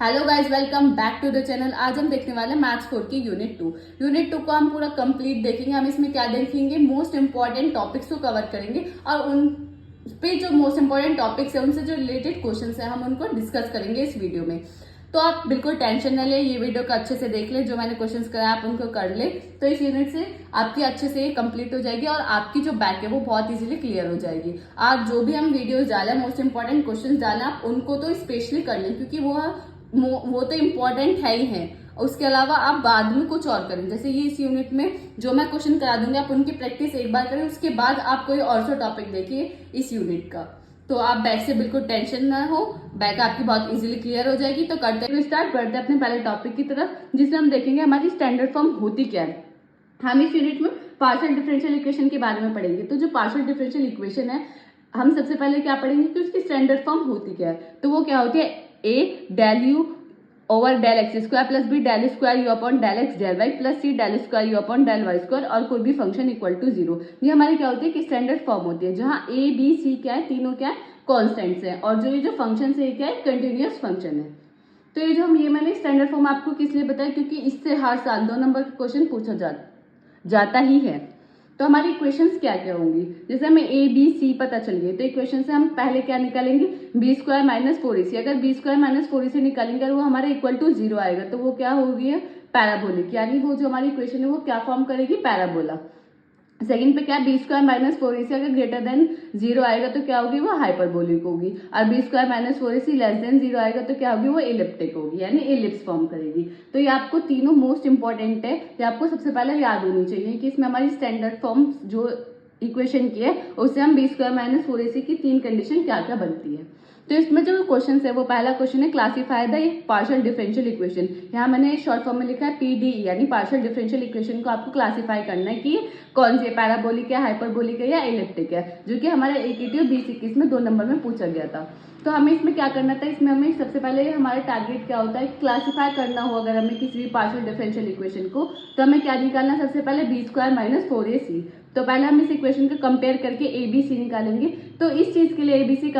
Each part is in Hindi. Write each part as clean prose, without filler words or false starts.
Hello guys, welcome back to the channel. आज हम देखने वाले हैं मैथ्स 4 की यूनिट 2 को हम पूरा कंप्लीट देखेंगे। हम इसमें क्या देखेंगे, मोस्ट इंपॉर्टेंट टॉपिक्स को कवर करेंगे और उन पे जो मोस्ट इंपॉर्टेंट टॉपिक्स है उनसे जो रिलेटेड क्वेश्चंस है हम उनको डिस्कस करेंगे इस वीडियो में। तो आप बिल्कुल टेंशन न ले, ये वीडियो को अच्छे से देख ले, जो मैंने क्वेश्चंस कराया आप उनको कर ले, तो इस यूनिट से आपकी अच्छे से कंप्लीट हो जाएगी और आपकी जो बैक है वो बहुत इजीली क्लियर हो जाएगी। आज जो भी हम वीडियोस डालें, मोस्ट इंपॉर्टेंट क्वेश्चंस डालें, आप उनको तो स्पेशली कर लें क्योंकि वो तो इम्पोर्टेंट है ही है। उसके अलावा आप बाद में कुछ और करें, जैसे ये इस यूनिट में जो मैं क्वेश्चन करा दूंगी आप उनकी प्रैक्टिस एक बार करें, उसके बाद आप कोई और सा टॉपिक देखिए इस यूनिट का। तो आप बैक से बिल्कुल टेंशन ना हो, बैक आपकी बहुत इजीली क्लियर हो जाएगी। तो स्टार्ट करते हैं अपने पहले टॉपिक की तरफ, जिसमें हम देखेंगे हमारी स्टैंडर्ड फॉर्म होती क्या है। हम इस यूनिट में पार्शियल डिफरेंशियल इक्वेशन के बारे में पढ़ेंगे। तो जो पार्शियल डिफरेंशियल इक्वेशन है, हम सबसे पहले क्या पढ़ेंगे कि उसकी स्टैंडर्ड फॉर्म होती क्या है। तो वो क्या होती है, A del you over del x square plus B del square you upon del x del y plus C del square you upon del Y square और कोई भी फंक्शन इक्वल टू 0। ये हमारी क्या होती है कि स्टैंडर्ड फॉर्म होती है, जहां ए बी सी क्या है, तीनों क्या है, कॉन्स्टेंट्स हैं, और जो ये जो फंक्शन है क्या है, कंटिन्यूअस फंक्शन है। तो ये मैंने स्टैंडर्ड फॉर्म आपको किस लिए बताया, क्योंकि इससे हर साल 2 नंबर का क्वेश्चन पूछा जाता ही है। तो हमारी इक्वेशंस क्या क्या होंगी, जैसे हमें ए बी सी पता चल गई, तो इक्वेशन से हम पहले क्या निकालेंगे, बी स्क्वायर माइनस 4ac। अगर बी स्क्वायर माइनस 4ac निकालेंगे और वो हमारे इक्वल टू 0 आएगा तो वो क्या होगी, पैराबोलिक, यानी वो जो हमारी इक्वेशन है वो क्या फॉर्म करेगी, पैराबोला। सेकंड पे क्या, बी स्क्वायर माइनस 4ac अगर ग्रेटर देन 0 आएगा तो क्या होगी, वो हाइपरबोलिक होगी। और B square minus 4ac less than 0 आएगा तो क्या होगी, वो एलिप्टिक होगी, यानी एलिप्स फॉर्म करेगी। तो ये आपको तीनों मोस्ट इंपॉर्टेंट है, ये आपको सबसे पहले याद होनी चाहिए कि इसमें हमारी स्टैंडर्ड फॉर्म जो इक्वेशन की है उससे हम बी स्क्वायर माइनस 4ac की 3 कंडीशन क्या क्या बनती है। तो इसमें जो क्वेश्चन है वो पहला क्वेश्चन है, classify the partial differential equation. यहाँ मैंने शॉर्ट फॉर्म में लिखा है पीडीई, यानी पार्शियल डिफरेंशियल इक्वेशन को आपको क्लासीफाई करना है कि कौन सी है, पैराबोलिक है, हाइपरबोलिक है या एलिप्टिक है, जो कि हमारे एकीटीव 2021 में 2 नंबर में पूछा गया था। तो हमें इसमें क्या करना था, इसमें हमें सबसे पहले हमारा टारगेट क्या होता है, क्लासीफाई करना हो अगर हमें किसी भी पार्शियल डिफरेंशियल इक्वेशन को, तो हमें क्या निकालना, सबसे पहले बी स्क्वायर माइनस 4ac। तो पहले हम इस इक्वेशन को कंपेयर करके ए बी सी निकालेंगे। तो इस चीज के लिए एबीसी,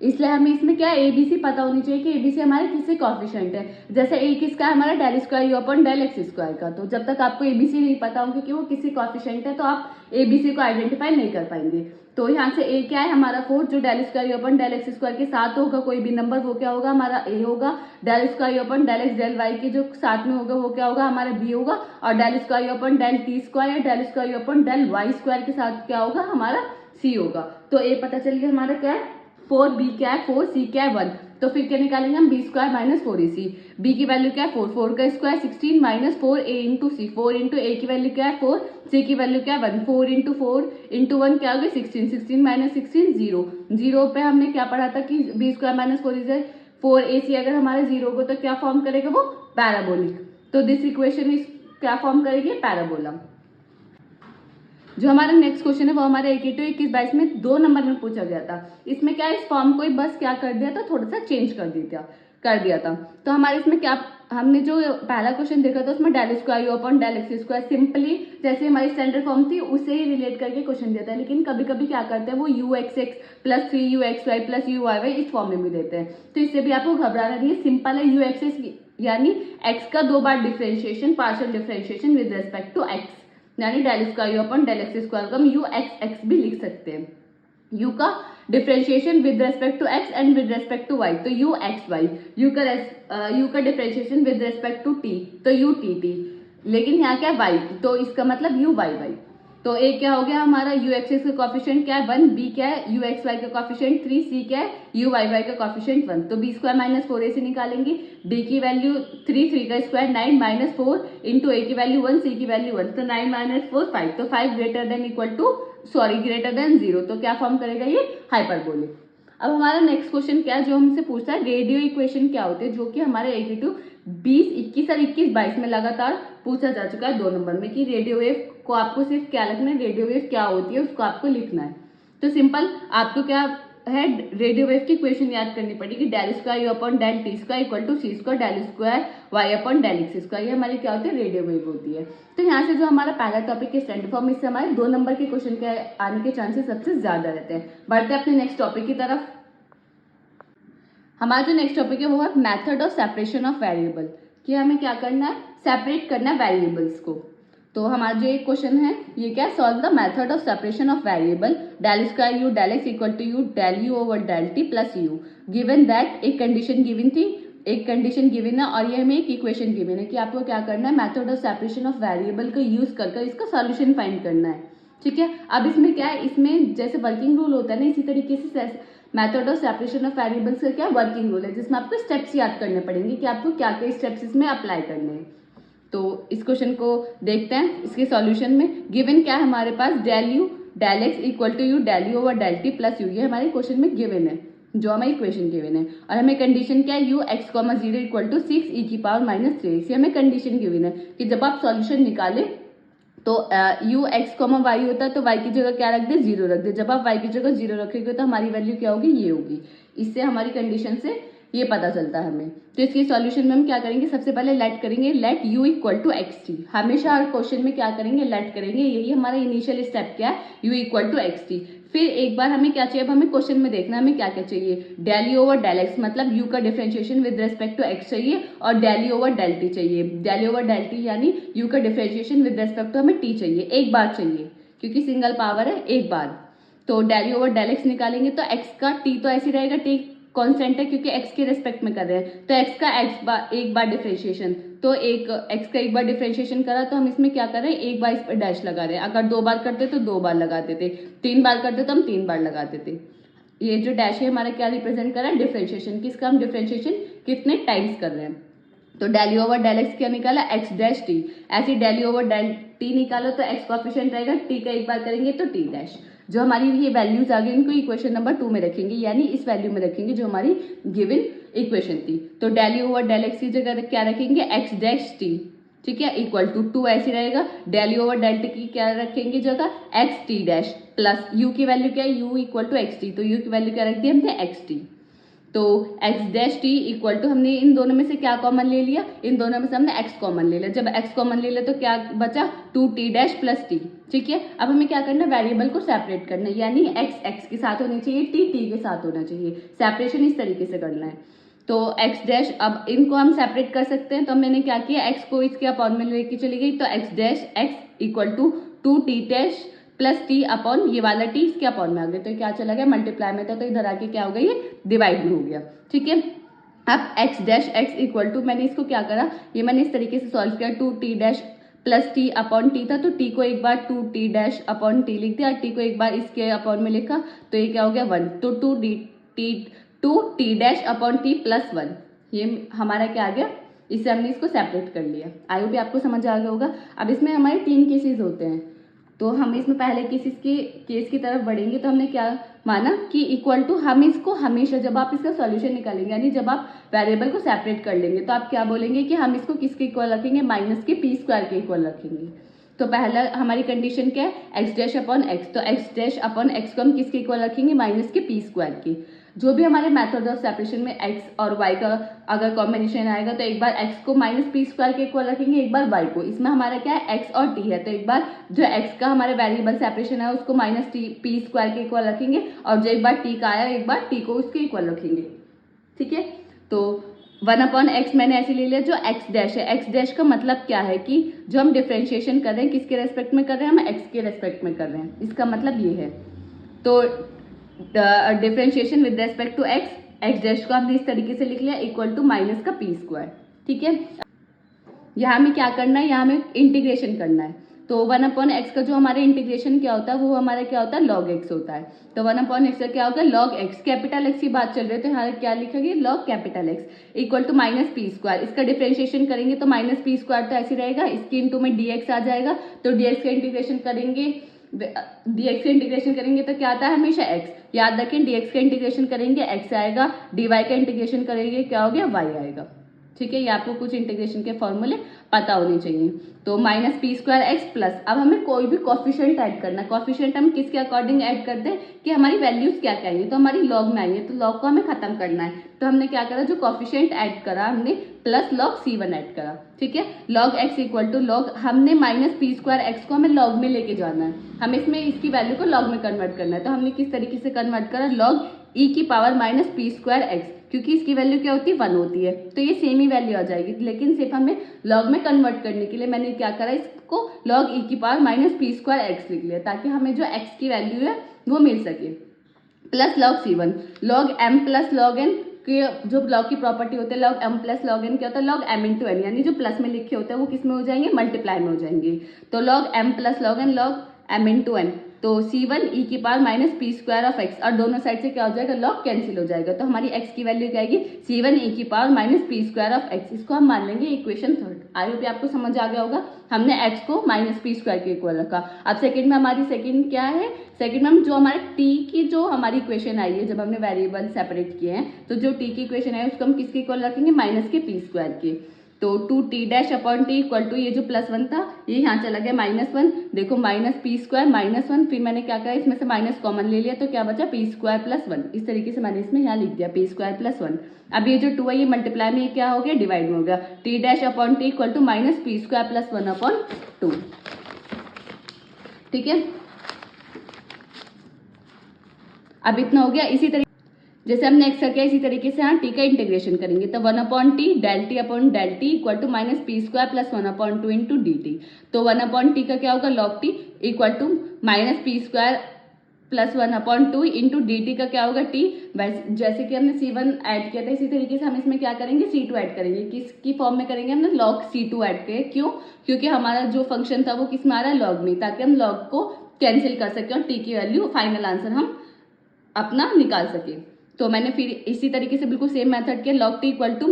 इसलिए हमें इसमें क्या एबीसी पता होनी चाहिए कि एबीसी हमारे किससे कॉफिशिएंट है। जैसे ए किसका है, हमारा del square you upon del x square का। तो जब तक आपको एबीसी नहीं पता होंगे कि वो किससे कॉफिशिएंट है तो आप एबीसी को आइडेंटिफाई नहीं कर पाएंगे। तो यहाँ से ए क्या है हमारा 4, जो del square you upon del x square के साथ होगा कोई भी नंबर वो क्या होगा, हमारा ए होगा। Del square you upon del x del Y के जो साथ में होगा वो क्या होगा, हमारा बी होगा। और del square you upon del T square या del square you upon del Y square के साथ क्या होगा, हमारा सी होगा। तो ए पता चल गया हमारा क्या है 4, बी क्या है 4, सी क्या है 1। तो फिर क्या निकालेंगे हम, B square minus 4ac। B की वैल्यू क्या है 4, 4 का square 16 minus 4 A into C. 4 into A की वैल्यू क्या है 4, सी की वैल्यू क्या है 1। 4 इंटू 4 इंटू 1 क्या हो गया 16, 16 माइनस 16 0। 0 पे हमने क्या पढ़ा था कि बी स्क्वायर माइनस 4ac अगर हमारा 0 को तो क्या फॉर्म करेगा, वो पैराबोलिक। तो दिस इक्वेशन इज क्या फॉर्म करेगी, पैराबोला। जो हमारा नेक्स्ट क्वेश्चन है वो हमारे 21 में 2 नंबर में पूछा गया था। इसमें क्या इस फॉर्म को बस क्या कर दिया था, थोड़ा सा चेंज कर दिया था। तो हमारे इसमें क्या, हमने जो पहला क्वेश्चन देखा था उसमें del square you upon del x square simply जैसे हमारी स्टैंडर्ड फॉर्म थी उसे ही रिलेट करके क्वेश्चन दिया था। लेकिन कभी कभी क्या करते हैं वो you x x plus 3 UXY plus UYY इस फॉर्म में भी देते हैं। तो इससे भी आपको घबराना नहीं है, सिंपल है। यू एक्स एक्स यानी एक्स का 2 बार differentiation, partial differentiation with respect to x, यानी del square you upon del x square को हम यू एक्स एक्स भी लिख सकते हैं। यू का differentiation with respect to X and with respect to Y तो यू एक्स वाई। यू का differentiation with respect to T तो यू टी टी। लेकिन यहाँ क्या है वाई, तो इसका मतलब यू वाई वाई। तो ए क्या हो गया हमारा, यू एक्स एक्स का कॉफिशिएंट क्या है 1, बी क्या है यू एक्स वाई का कॉफिशिएंट 3, सी क्या है यू वाई वाई का कॉफिशिएंट 1। तो बी स्क्वायर माइनस 4ac निकालेंगे, डी की वैल्यू 3, 3 का स्क्वायर 9 माइनस 4 इंटू ए की वैल्यू 1, सी की वैल्यू 1। तो 9 माइनस 4 5, तो 5 ग्रेटर देन 0। तो क्या फॉर्म करेगा ये, हाइपरबोलिक। अब हमारा नेक्स्ट क्वेश्चन क्या है, जो हमसे पूछता है रेडियो इक्वेशन क्या होते हैं, जो कि हमारे 82 20 21 और 21 22 में लगातार पूछा जा चुका है 2 नंबर में कि रेडियो वेव को आपको सिर्फ क्या लिखना है, रेडियो वेव क्या होती है उसको आपको लिखना है। तो सिंपल आपको क्या है, रेडियो वेव की इक्वेशन याद करनी पड़ेगी, del square you upon del T square equal to C square del square Y upon del x square. ये हमारी क्या होती है, रेडियो वेव होती है। तो यहाँ से जो हमारा पहला टॉपिक है स्टैंडर्ड फॉर्म, इससे हमारे 2 नंबर के क्वेश्चन के आने के चांसेस सबसे ज्यादा रहते हैं। बढ़ते हैं अपने नेक्स्ट टॉपिक की तरफ। हमारा जो नेक्स्ट टॉपिक है वो है method of separation of variable, कि हमें क्या करना है, सेपरेट करना है वेरिएबल्स को। तो हमारा जो एक क्वेश्चन है ये क्या है, solve the method of separation of variable del square U del x equal to you del you over del T plus U, given that एक कंडीशन गिवन थी, एक कंडीशन गिवन है और ये हमें एक इक्वेशन गिवन है कि आपको क्या करना है, method of separation of variable का यूज कर इसका सॉल्यूशन फाइंड करना है। ठीक है, अब इसमें क्या है, इसमें जैसे वर्किंग रूल होता है ना, इसी तरीके से method of separation of variables का क्या वर्किंग रूल है, जिसमें आपको स्टेप्स याद करने पड़ेंगे कि आपको क्या क्या स्टेप्स इसमें अप्लाई करने हैं। तो इस क्वेश्चन को देखते हैं, इसके सॉल्यूशन में गिवन क्या है हमारे पास, del u del x equal to you del you over del T plus u, ये हमारे क्वेश्चन में गिवन है, जो हमारी इक्वेशन गिवन है। और हमें कंडीशन क्या है, you x comma zero equal to 6 E की पावर माइनस 3x, ये हमें कंडीशन गिवन है कि जब आप सॉल्यूशन निकालें तो यू एक्स कॉमा वाई होता है तो वाई की जगह क्या रख दे, जीरो रख दे। जब आप वाई की जगह जीरो रखेंगे तो हमारी वैल्यू क्या होगी, ये होगी। इससे हमारी कंडीशन से ये पता चलता है हमें। तो इसके सॉल्यूशन में हम क्या करेंगे, सबसे पहले लेट करेंगे, let U equal to X T. हमेशा हर क्वेश्चन में क्या करेंगे, लेट करेंगे, यही हमारा इनिशियल स्टेप क्या है, U equal to X T. फिर एक बार हमें क्या चाहिए, अब हमें क्वेश्चन में देखना है हमें क्या क्या चाहिए, del you over del x, मतलब यू का differentiation with respect to x चाहिए, और del you over del t चाहिए। Del you over del t यानी यू का डिफरेंशिएशन विद रेस्पेक्ट टू हमें टी चाहिए, एक बार चाहिए क्योंकि सिंगल पावर है, एक बार। तो del you over del X निकालेंगे तो एक्स का टी तो ऐसे रहेगा, टी कांस्टेंट है क्योंकि x के रेस्पेक्ट में कर रहे हैं, तो x का एक बार डिफरेंशिएशन, तो एक x का एक बार डिफरेंशिएशन करा तो हम इसमें क्या कर रहे हैं, एक बार इस पर डैश लगा रहे हैं। अगर 2 बार करते तो 2 बार लगाते थे, 3 बार करते तो हम 3 बार लगाते थे। ये जो डैश है हमारा क्या रिप्रेजेंट कर रहा है, डिफरेंशिएशन, किसका हम डिफरेंशिएशन कितने टाइम्स कर रहे हैं। तो del you over del X क्या निकाला, एक्स डैश टी। ऐसे del you over del T निकालो तो एक्स कोएफिशिएंट रहेगा, टी का एक बार करेंगे तो टी डैश। जो हमारी ये वैल्यूज आ गई इनको इक्वेशन नंबर 2 में रखेंगे, यानी इस वैल्यू में रखेंगे जो हमारी गिवन इक्वेशन थी। तो del you over del X की जगह क्या रखेंगे, एक्स डैश टी, ठीक है, इक्वल टू 2 ऐसे रहेगा। Del you over del T की क्या रखेंगे जगह, X T dash, plus U की वैल्यू क्या है, U equal to X T, तो यू की वैल्यू क्या रख दी हमने, एक्स टी। तो X dash T equal to, हमने इन दोनों में से क्या कॉमन ले लिया, इन दोनों में से हमने एक्स कॉमन ले लिया। जब एक्स कॉमन ले लिया तो क्या बचा, 2t डैश प्लस टी। ठीक है, अब हमें क्या करना है, वेरिएबल को सेपरेट करना है, यानी एक्स एक्स के साथ होनी चाहिए, टी टी के साथ होना चाहिए। सेपरेशन इस तरीके से करना है। तो एक्स डैश, अब इनको हम सेपरेट कर सकते हैं, तो मैंने क्या किया, एक्स को इसके अपॉन में लेके चली गई, तो X dash X equal to 2t dash plus T upon ये वाला टी इसके अपॉन में आ गया, तो क्या चला गया, मल्टीप्लाई में था तो इधर आके क्या हो गया, ये डिवाइड में हो गया। ठीक है, अब X dash X equal to, मैंने इसको क्या करा, ये मैंने इस तरीके से सॉल्व किया, 2t dash plus T upon T था, तो टी को एक बार 2t डैश अपॉन टी लिख दिया, टी को एक बार इसके अपॉन में लिखा, तो ये क्या हो गया 1, तो 2t dash upon T plus 1, ये हमारा क्या आ गया, इससे हमने इसको सेपरेट कर लिया। आई होप आपको समझ आ गया होगा। अब इसमें हमारे 3 केसेस होते हैं, तो हम इसमें पहले केस की तरफ बढ़ेंगे। तो हमने क्या माना कि इक्वल टू, हम इसको हमेशा जब आप इसका सॉल्यूशन निकालेंगे, यानी जब आप वेरिएबल को सेपरेट कर लेंगे, तो आप क्या बोलेंगे कि हम इसको किसके इक्वल रखेंगे, माइनस के पी स्क्वायर के इक्वल रखेंगे। तो पहला हमारी कंडीशन क्या है, एक्स डैश अपॉन एक्स, तो एक्स डैश अपॉन एक्स को हम किसके इक्वल रखेंगे, माइनस के पी स्क्वायर के। जो भी हमारे मेथड ऑफ सेपरेशन में एक्स और वाई का अगर कॉम्बिनेशन आएगा, तो एक बार एक्स को माइनस पी स्क्वायर के इक्वल रखेंगे, एक बार वाई को। इसमें हमारा क्या है, एक्स और टी है, तो एक बार जो एक्स का हमारे वेरिएबल सेपरेशन है उसको माइनस टी पी स्क्वायर के इक्वल रखेंगे, और जो एक बार टी का आया एक बार टी को उसके इक्वल रखेंगे। ठीक है, तो 1 अपॉन एक्स मैंने ऐसे ले लिया, जो एक्स डैश है, एक्स डैश का मतलब क्या है कि जो हम डिफ्रेंशिएशन कर रहे हैं किसके रेस्पेक्ट में कर रहे हैं, हम एक्स के रेस्पेक्ट में कर रहे हैं, इसका मतलब ये है। तो differentiation with respect to X, X dash को हमने इस तरीके से लिख लिया, इक्वल टू माइनस का पी स्क्वायर। ठीक है, यहाँ हमें क्या करना है, यहाँ हमें इंटीग्रेशन करना है। तो 1 अपॉन एक्स का जो हमारा इंटीग्रेशन क्या होता है, वो हमारा क्या होता है, लॉग एक्स होता है। तो 1 अपॉन एक्स का क्या होगा, लॉग एक्स, कैपिटल एक्स की बात चल रही है तो यहाँ क्या लिखेंगे, log capital X equal to minus P square. इसका डिफरेंशिएशन करेंगे तो माइनस पी स्क्वायर तो ऐसे रहेगा, इसके इंटू में डीएक्स आ जाएगा, तो डीएक्स का इंटीग्रेशन करेंगे, dx का इंटीग्रेशन करेंगे तो क्या आता है, हमेशा x, याद रखें dx का इंटीग्रेशन करेंगे x आएगा, dy का इंटीग्रेशन करेंगे क्या हो गया, y आएगा। ठीक है, ये आपको कुछ इंटीग्रेशन के फॉर्मूले पता होने चाहिए। तो minus P square x plus, अब हमें कोई भी कॉफिशिएंट ऐड करना है। कॉफिशिएंट हम किसके अकॉर्डिंग ऐड करते हैं कि हमारी वैल्यूज क्या क्या है, तो हमारी लॉग में आई है, तो लॉग को हमें खत्म करना है। तो हमने क्या करा, जो कॉफिशिएंट ऐड करा हमने प्लस लॉग c1 ऐड करा। ठीक है, log X equal to log, हमने माइनस पी स्क्वायर एक्स को हमें लॉग में लेके जाना है, हमें इसमें इसकी वैल्यू को लॉग में कन्वर्ट करना है। तो हमने किस तरीके से कन्वर्ट करा, लॉग ई की power minus P square x, क्योंकि इसकी वैल्यू क्या होती है 1 होती है, तो ये सेम ही वैल्यू आ जाएगी। लेकिन सिर्फ हमें लॉग में कन्वर्ट करने के लिए मैंने क्या करा, इसको log e की power minus P square x लिख लिया, ताकि हमें जो x की वैल्यू है वो मिल सके। Plus log c1 log m plus log n के जो log की प्रॉपर्टी होते हैं, log m plus log n क्या होता है, log m इंटू n, यानी जो प्लस में लिखे होते हैं वो किस में हो जाएंगे, मल्टीप्लाई में हो जाएंगे। तो log m plus log n log m into n, तो c1 e की power minus P square of x, और दोनों साइड से क्या हो जाएगा, log कैंसिल हो जाएगा, तो हमारी x की वैल्यू क्या आएगी, c1 e की power minus P square of x। इसको हम मान लेंगे इक्वेशन थर्ड। आई होप आपको समझ आ गया होगा, हमने x को माइनस पी स्क्वायर के इक्वल रखा। अब सेकंड में हमारी सेकंड क्या है, सेकंड में हम जो हमारे t की जो हमारी इक्वेशन आई है, जब हमने वेरिएबल सेपरेट किए हैं, तो जो t की इक्वेशन है उसको हम किसके इक्वल रखेंगे, माइनस के पी स्क्वायर के। तो 2t upon T equal to, ये जो +1 था ये यहाँ चला गया -1, देखो माइनस पी स्क्वायर -1, फिर मैंने क्या करा, इसमें से माइनस कॉमन ले लिया, तो क्या बचा पी स्क्वायर प्लस 1। इस तरीके से मैंने इसमें यहाँ लिख दिया पी स्क्वायर प्लस 1। अब ये जो 2 है ये मल्टीप्लाई में क्या हो गया, डिवाइड में हो गया, t upon T equal to minus P square plus 1 upon 2। ठीक है, अब इतना हो गया। इसी तरीके जैसे हमने एक्स किया, इसी तरीके से यहाँ टी का इंटीग्रेशन करेंगे, तो 1 upon T del T upon del T equal to minus P square plus 1 upon 2 into D T. तो 1 अपॉन टी का क्या होगा, log T equal to minus P square plus 1 upon 2 into D T का क्या होगा टी। वैसे जैसे कि हमने c1 ऐड किया था, इसी तरीके से हम इसमें क्या करेंगे, c2 ऐड करेंगे। किसकी फॉर्म में करेंगे, हमने log c2 ऐड किया। क्यों, क्योंकि हमारा जो फंक्शन था वो किस में आ रहा है, log में, ताकि हम log को कैंसिल कर सके और t की वैल्यू फाइनल आंसर हम अपना निकाल सके। तो मैंने फिर इसी तरीके से बिल्कुल सेम मेथड किया, log t equal to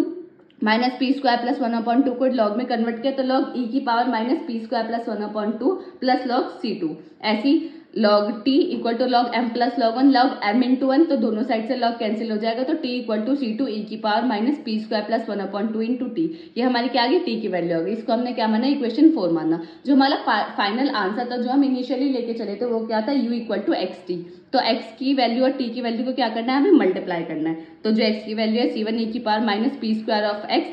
minus P square plus 1 upon 2 को log में कन्वर्ट किया, तो log e की power minus P square plus 1 upon 2 plus log c2। ऐसी log t equal to log m plus log 1 log m into 1, तो दोनों साइड से log कैंसिल हो जाएगा, तो t equal to c2 e की power minus P square plus 1 upon 2 into T. ये हमारी क्या आ गई, t की वैल्यू होगी। इसको हमने क्या माना, इक्वेशन 4 माना। जो हमारा फाइनल आंसर था, जो हम इनिशियली लेके चले थे, वो क्या था, u equal to X T. तो x की वैल्यू और t की वैल्यू को क्या करना है, हमें मल्टीप्लाई करना है। तो जो x की वैल्यू है c1 e की power minus P square of x,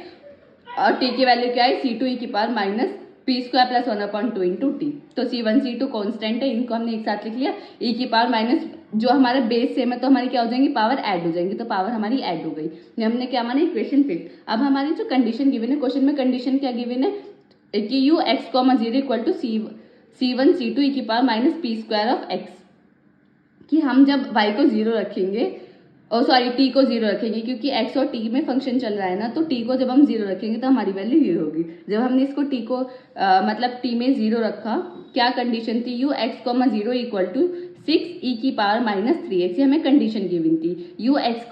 और t की वैल्यू क्या है, c2 e की power minus P square plus 1 upon 2 into T. तो c1 c2 कॉन्स्टेंट है, इनको हमने एक साथ लिख लिया। e की पावर माइनस, जो हमारे बेस सेम है तो हमारी क्या हो जाएंगी, पावर ऐड हो जाएंगी, तो पावर हमारी ऐड हो गई। हमने क्या माना, इक्वेशन फिफ्थ। अब हमारी जो कंडीशन गिवन है, क्वेश्चन में कंडीशन क्या गिवन है कि u x, 0 equal to c1 c2 e की power minus P square of x, कि हम जब y को 0 रखेंगे, t को 0 रखेंगे, क्योंकि x और t में फंक्शन चल रहा है ना, तो t को जब हम 0 रखेंगे तो हमारी वैल्यू 0 होगी। जब हमने इसको t को मतलब t में 0 रखा, क्या कंडीशन थी, u x, 0 equal to 6 e की पावर माइनस 3x, ये हमें कंडीशन गिवन थी। u x,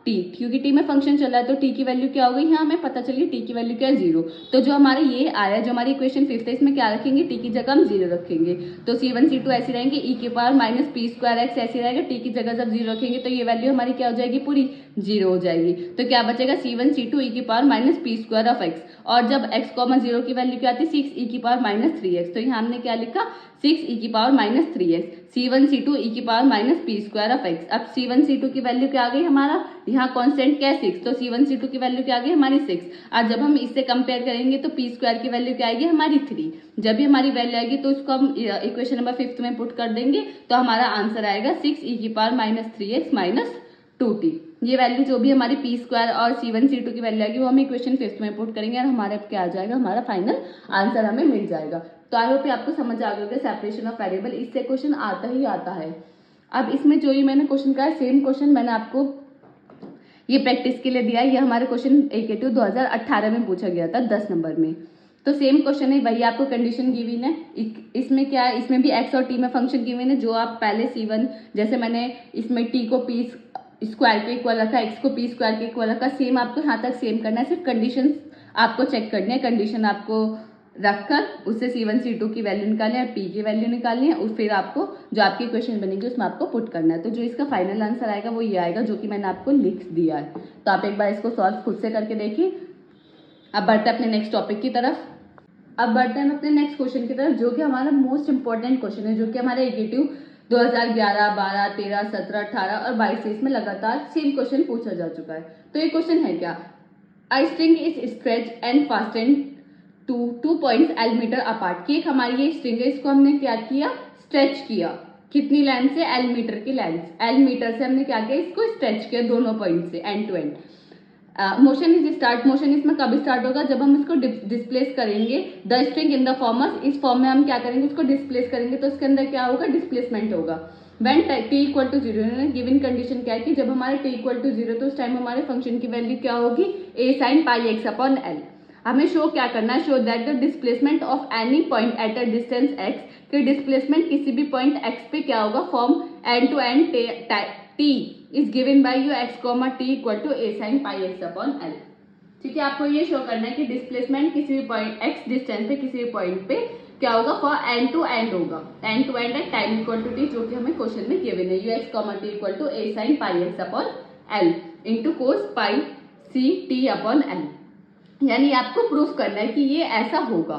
t, क्योंकि t में फंक्शन चल रहा है तो t की वैल्यू क्या हो गई, यहाँ हमें पता चली t की वैल्यू क्या है, 0। तो जो हमारे ये आया, जो हमारी इक्वेशन फिफ्थ है, इसमें क्या रखेंगे, t की जगह हम 0 रखेंगे। तो c1 c2 ऐसे रहेंगे, e की power minus P square x ऐसे रहेगा, t की जगह जब 0 रखेंगे तो ये वैल्यू हमारी क्या हो जाएगी, पूरी 0 हो जाएगी। तो क्या बचेगा, c1 c2 e की power minus P square of x, और जब x, 0 की वैल्यू क्या आती है, 6 e की पावर माइनस 3x, तो यहाँ हमने क्या लिखा, 6 e की power minus 3x, c1 c2 e की power minus P square of x। अब c1 c2 की वैल्यू क्या आ गई, हमारा यहाँ कांस्टेंट क्या है 6, तो c1 c2 की वैल्यू क्या आ गई, हमारी 6। और जब हम इससे कंपेयर करेंगे तो पी स्क्वायर की वैल्यू क्या आएगी, हमारी 3। जब भी हमारी वैल्यू आएगी तो उसको हम इक्वेशन नंबर 5 में पुट कर देंगे, तो हमारा आंसर आएगा 6 e की power minus 3x minus 2t। ये वैल्यू जो भी हमारी पी स्क्वायर और c1 c2 की वैल्यू आएगी वो हम इक्वेशन 5 में पुट करेंगे, और हमारे क्या आ जाएगा, हमारा फाइनल आंसर हमें मिल जाएगा। तो आई होप आपको समझ आ गया सेपरेशन ऑफ वेरिएबल, इससे क्वेश्चन आता ही आता है। अब इसमें जो ही मैंने क्वेश्चन कहा, सेम क्वेश्चन मैंने आपको ये प्रैक्टिस के लिए दिया है। ये हमारे क्वेश्चन AKT 2018 में पूछा गया था 10 नंबर में। तो सेम क्वेश्चन है, वही आपको कंडीशन गिवन है। इसमें क्या है, इसमें भी x और t में फंक्शन गिवन है, जो आप पहले c1, जैसे मैंने इसमें t को p स्क्वायर के इक्वल रखा, x को p स्क्वायर के इक्वल रखा, सेम आपको यहाँ तक सेम करना है। सिर्फ कंडीशन आपको चेक करनी है, कंडीशन आपको रखकर उससे c1 c2 की वैल्यू निकालनी है और t की वैल्यू निकालनी है, और फिर आपको जो आपकी इक्वेशन बनेगी उसमें आपको पुट करना है। तो जो इसका फाइनल आंसर आएगा वो ये आएगा, जो कि मैंने आपको लिख दिया है। तो आप एक बार इसको सॉल्व खुद से करके देखिए। अब बढ़ते हैं अपने नेक्स्ट टॉपिक की तरफ। अब बढ़ते हैं अपने नेक्स्ट क्वेश्चन की तरफ, जो कि हमारा मोस्ट इंपॉर्टेंट क्वेश्चन है, जो कि हमारे AKT 2011, 12, 13, 17, 18 और 22 से इसमें लगातार सेम क्वेश्चन पूछा जा चुका है। तो ये क्वेश्चन है क्या, a string is stretch and fastened to 2 points L metre apart, की एक हमारी ये स्ट्रिंग है, इसको हमने क्या किया, स्ट्रेच किया कितनी लेंथ से, एल मीटर की लेंथ, एल मीटर से हमने क्या किया, इसको स्ट्रेच किया दोनों पॉइंट से end to end. Motion is start, motion इसमें कब स्टार्ट होगा, जब हम इसको डिस्प्लेस करेंगे the string in the form, इस फॉर्म में हम क्या करेंगे, उसको डिस्प्लेस करेंगे तो इसके अंदर क्या होगा, डिस्प्लेसमेंट होगा। When T equal to zero, given condition क्या है कि जब हमारे टी इक्वल टू जीरो तो उस टाइम हमारे फंक्शन की वैल्यू क्या होगी, A sine pi x upon L. हमें शो क्या करना है, show that the displacement of any point at a distance x, कि डिस्प्लेसमेंट किसी भी पॉइंट एक्स पे क्या होगा, form and to end t is given by u x comma T equal to A sine pi x upon L. ठीक है, आपको ये शो करना है कि डिस्प्लेसमेंट किसी भी पॉइंट एक्स डिस्टेंस पे किसी भी पॉइंट पे क्या होगा, फॉर एंड टू एंड होगा, end to end at time equal to T, जो कि हमें क्वेश्चन में गिवन है, you x comma T equal to A sine pi x upon L into cos pi C T upon L. यानी आपको प्रूफ करना है कि ये ऐसा होगा।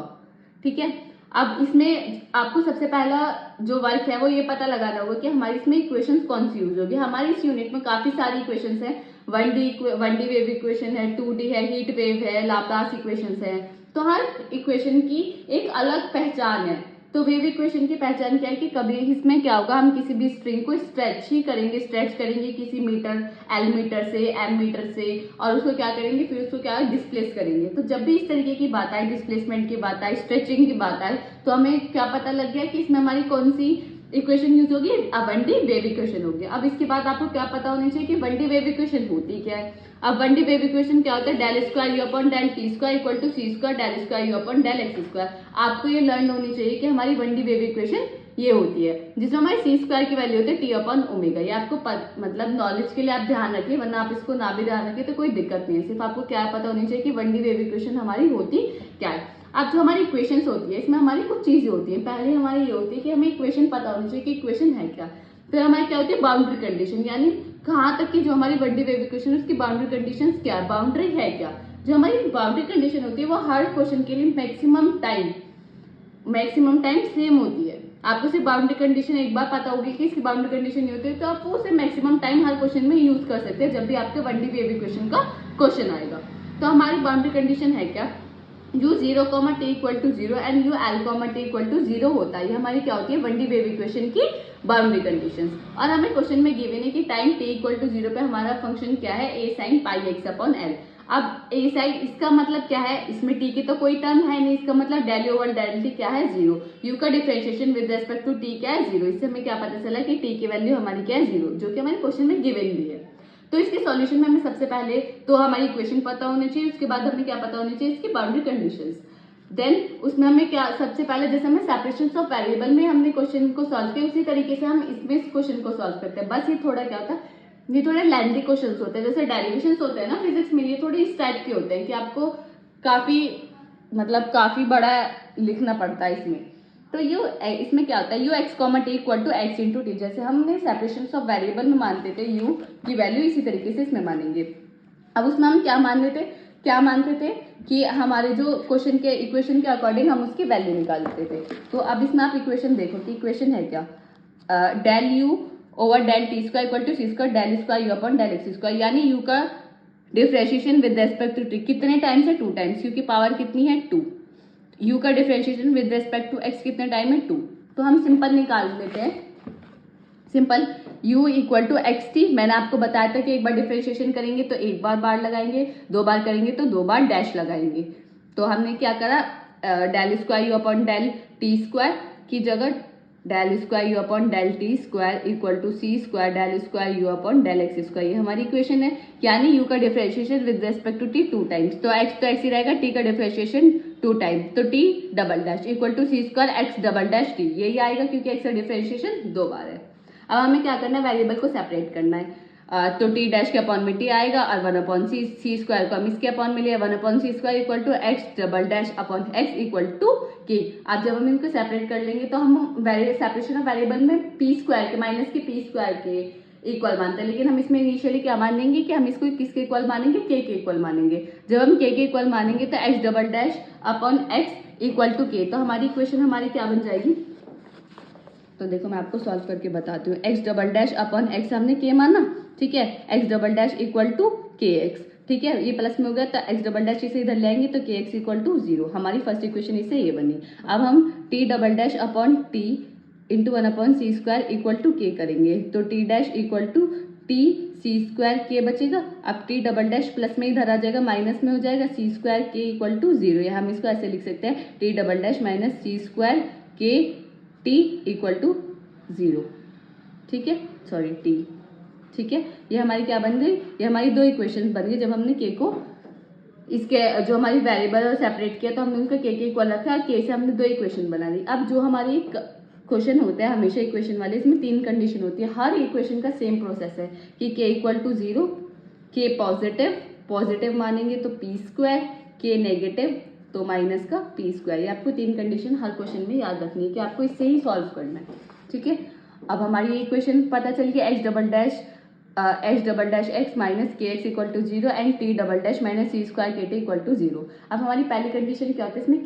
ठीक है, अब इसमें आपको सबसे पहला जो वर्क है वो ये पता लगाना होगा कि हमारी इसमें इक्वेशंस कौन सी यूज होगी। हमारी इस यूनिट में काफी सारी इक्वेशंस हैं, 1D वेव इक्वेशन है, 2D है, हीट वेव है, लाप्लास इक्वेशंस है, तो हर इक्वेशन की एक अलग पहचान है। तो वेव इक्वेशन की पहचान क्या है कि कभी इसमें क्या होगा, हम किसी भी स्ट्रिंग को स्ट्रेच ही करेंगे, स्ट्रेच करेंगे किसी मीटर, एल मीटर से, एम मीटर से, और उसको क्या करेंगे, फिर उसको क्या डिस्प्लेस करेंगे। तो जब भी इस तरीके की बात आए, डिस्प्लेसमेंट की बात आए, स्ट्रेचिंग की बात आए, तो हमें क्या पता लग गया कि इसमें हमारी कौन सी इक्वेशन यूज होगी, 1D वेव इक्वेशन होगी। अब इसके बाद आपको क्या पता होना चाहिए कि 1D वेव इक्वेशन होती क्या है। अब 1D वेव इक्वेशन क्या होता है, del square you upon del T square equal to C square del square you upon del x square. आपको ये लर्न होनी चाहिए कि हमारी 1D वेव इक्वेशन ये होती है, जिसमें हमारी सी स्क्वायर की वैल्यू होती है टी अपॉन ओमेगा। ये आपको मतलब नॉलेज के लिए आप ध्यान रखिए, वरना आप इसको ना भी ध्यान रखिए तो कोई दिक्कत नहीं है। सिर्फ आपको क्या पता होनी चाहिए कि 1D वेव इक्वेशन हमारी होती क्या है। अब जो हमारी इक्वेशंस होती है, इसमें हमारी कुछ चीजें होती हैं। पहले हमारी ये होती है कि हमें इक्वेशन पता होनी चाहिए कि इक्वेशन है क्या। फिर हमारी क्या होती है, बाउंड्री कंडीशन, यानी कहाँ तक की जो हमारी 1D वेव इक्वेशन उसकी बाउंड्री कंडीशन क्या है, बाउंड्री है क्या। जो हमारी बाउंड्री कंडीशन होती है वो हर क्वेश्चन के लिए मैक्सिमम टाइम सेम होती है। आपको सिर्फ बाउंड्री कंडीशन एक बार पता होगी कि इसकी बाउंड्री कंडीशन ये होती है, तो आप उसे मैक्सिमम टाइम हर क्वेश्चन में यूज कर सकते हैं जब भी आपके 1D वेव इक्वेशन का क्वेश्चन आएगा। तो हमारी बाउंड्री कंडीशन है क्या, u 0, t equal to 0 and u l, t equal to 0 होता है। ये हमारी क्या होती है, 1D वेव इक्वेशन की बाउंड्री कंडीशंस। और हमें क्वेश्चन में गिवन है कि टाइम t इक्वल टू 0 पे हमारा फंक्शन क्या है, a sign pi x upon L. अब a साइन, इसका मतलब क्या है, इसमें t की तो कोई टर्म है नहीं, इसका मतलब डेल ओवर डेल t क्या है, 0। u का differentiation with respect to t क्या है, 0। इससे हमें क्या पता चला कि t की वैल्यू हमारी क्या है, 0, जो कि हमारे क्वेश्चन में गिवन भी है। तो इसके सॉल्यूशन में हमें सबसे पहले तो हमारी इक्वेशन पता होनी चाहिए, उसके बाद हमें क्या पता होनी चाहिए, इसकी बाउंड्री कंडीशंस। देन उसमें हमें क्या, सबसे पहले जैसे हमें सेपरेशन ऑफ वेरिएबल में हमने क्वेश्चन को सॉल्व किया, उसी तरीके से हम इसमें इस क्वेश्चन को सॉल्व करते हैं। बस ये थोड़ा क्या होता है, ये थोड़े लेंथी क्वेश्चन होते हैं, जैसे डेरिवेशंस होते हैं ना फिजिक्स में, ये थोड़े इस टाइप के होते हैं कि आपको काफी बड़ा लिखना पड़ता है इसमें। तो इसमें क्या होता है, you x comma T equal to X into T, जैसे हमने सेपरेशन ऑफ वेरिएबल में मानते थे यू की वैल्यू, इसी तरीके से इसमें मानेंगे। अब उसमें हम क्या मानते थे कि हमारे जो क्वेश्चन के इक्वेशन के अकॉर्डिंग हम उसकी वैल्यू निकालते थे। तो अब इसमें आप इक्वेशन देखो कि इक्वेशन है क्या, del you over del T square equal to C square del square you upon del x square, यानी यू का differentiation with respect to T कितने टाइम्स है, 2 टाइम्स, क्योंकि पावर कितनी है 2। यू का differentiation with respect to X कितने टाइम है, 2। तो हम सिंपल निकाल लेते हैं, simple u equal to X T. मैंने आपको बताया था कि एक बार डिफरेंशिएशन करेंगे तो एक बार लगाएंगे, 2 बार करेंगे तो 2 बार डैश लगाएंगे। तो हमने क्या करा, del square you upon del T square की जगह del square you upon del T square equal to C square del square you upon del x square, ये हमारी इक्वेशन है। यानी u का differentiation with respect to t 2 times, तो x ही रहेगा, t का डिफरेंशिएशन 2 टाइम्स, तो t double dash equal to C square X double dash t, यही आएगा क्योंकि x का डिफरेंशिएशन 2 बार है। अब हमें क्या करना है, वेरिएबल को सेपरेट करना है। तो टी डैश के अपॉन में टी आएगा और 1 अपॉन सी स्क्वायर को हम इसके अपॉन में लिया, 1 upon C square equal to X double dash upon X equal to K. अब जब हम इनको सेपरेट कर लेंगे तो हम सेपरेशन ऑफ वेरिएबल में पी स्क्वायर के माइनस के पी स्क्वायर के इक्वल मानते हैं, लेकिन हम इसमें इनिशियली क्या मानेंगे कि हम इसको किसके इक्वल मानेंगे, के इक्वल मानेंगे। जब हम के इक्वल मानेंगे तो X double dash upon X equal to K, तो हमारी इक्वेशन हमारी क्या बन जाएगी। तो देखो मैं आपको सॉल्व करके बताती हूँ, X double dash upon X हमने के माना, ठीक है, X double dash equal to K X, ठीक है, ये प्लस में हो गया तो एक्स डबल डैश इसे इधर ले आएंगे तो के एक्स इक्वल टू 0, हमारी फर्स्ट इक्वेशन इससे ये बनी। अब हम T double dash upon T into 1/c² equal to K करेंगे तो T dash equal to T c² K बचेगा। अब टी डबल डैश प्लस में इधर आ जाएगा, माइनस में हो जाएगा, c² के इक्वल टू 0, या हम इसको ऐसे लिख सकते हैं T double dash minus c² के टी इक्वल टू 0, ठीक है, सॉरी टी, ठीक है। ये हमारी क्या बन गई, ये हमारी दो इक्वेशन बन गई जब हमने के को इसके जो हमारी वेरिएबल और सेपरेट किया तो हमने उनका के इक्वल रखा और के से हमने दो इक्वेशन बना दी। अब जो हमारी क्वेश्चन होता है हमेशा इक्वेशन वाले, इसमें 3 कंडीशन होती है। हर इक्वेशन का सेम प्रोसेस है कि के इक्वल टू 0, के पॉजिटिव मानेंगे तो p², के नेगेटिव तो माइनस का p²। ये आपको 3 कंडीशन हर क्वेश्चन में याद रखनी है कि आपको इससे ही सॉल्व करना है, ठीक है। अब हमारी ये इक्वेशन पता चल गया h double dash x minus के x equal to 0 and t double dash minus c² के टी इक्वल टू 0। अब हमारी पहली कंडीशन क्या होती है, इसमें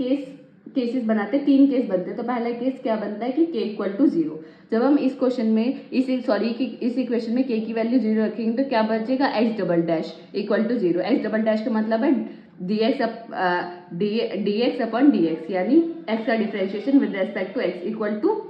केसेस बनाते हैं, 3 केस बनते हैं। तो पहला केस क्या बनता है कि के इक्वल टू 0। जब हम इस क्वेश्चन में इस इक्वेशन में के की वैल्यू 0 रखेंगे तो क्या बचेगा, H double dash equal to 0। H double dash का मतलब है dx अपॉन dx, यानी x का differentiation with respect to x equal to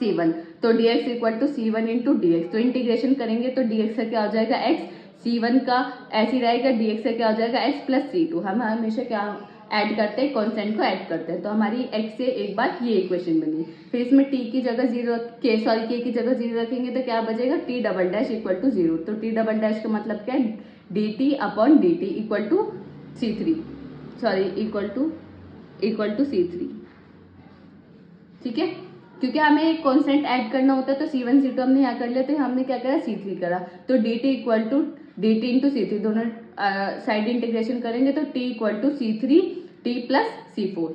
c1। तो dx equal to c1 into dx, तो इंटीग्रेशन करेंगे तो dx का क्या हो जाएगा x, c1 का ऐसे ही रहेगा, dx का क्या हो जाएगा x प्लस c2। हम हमेशा क्या ऐड करते हैं, कॉन्स्टेंट को ऐड करते हैं। तो हमारी x से एक बार ये इक्वेशन बनी। फिर इसमें t की जगह के की जगह 0 रखेंगे तो क्या बचेगा, t double dash equal to 0। तो t डबल डैश का मतलब क्या है, dt upon dt equal to c3, sorry equal to c3, ठीक है। क्योंकि हमें एक कॉन्स्टेंट ऐड करना होता है तो c1 c2 हमने यहाँ कर लिया, तो हमने क्या करा, c3 करा। तो dt equal to dt into c3, दोनों साइड इंटीग्रेशन करेंगे तो t equal to c3 t plus c4,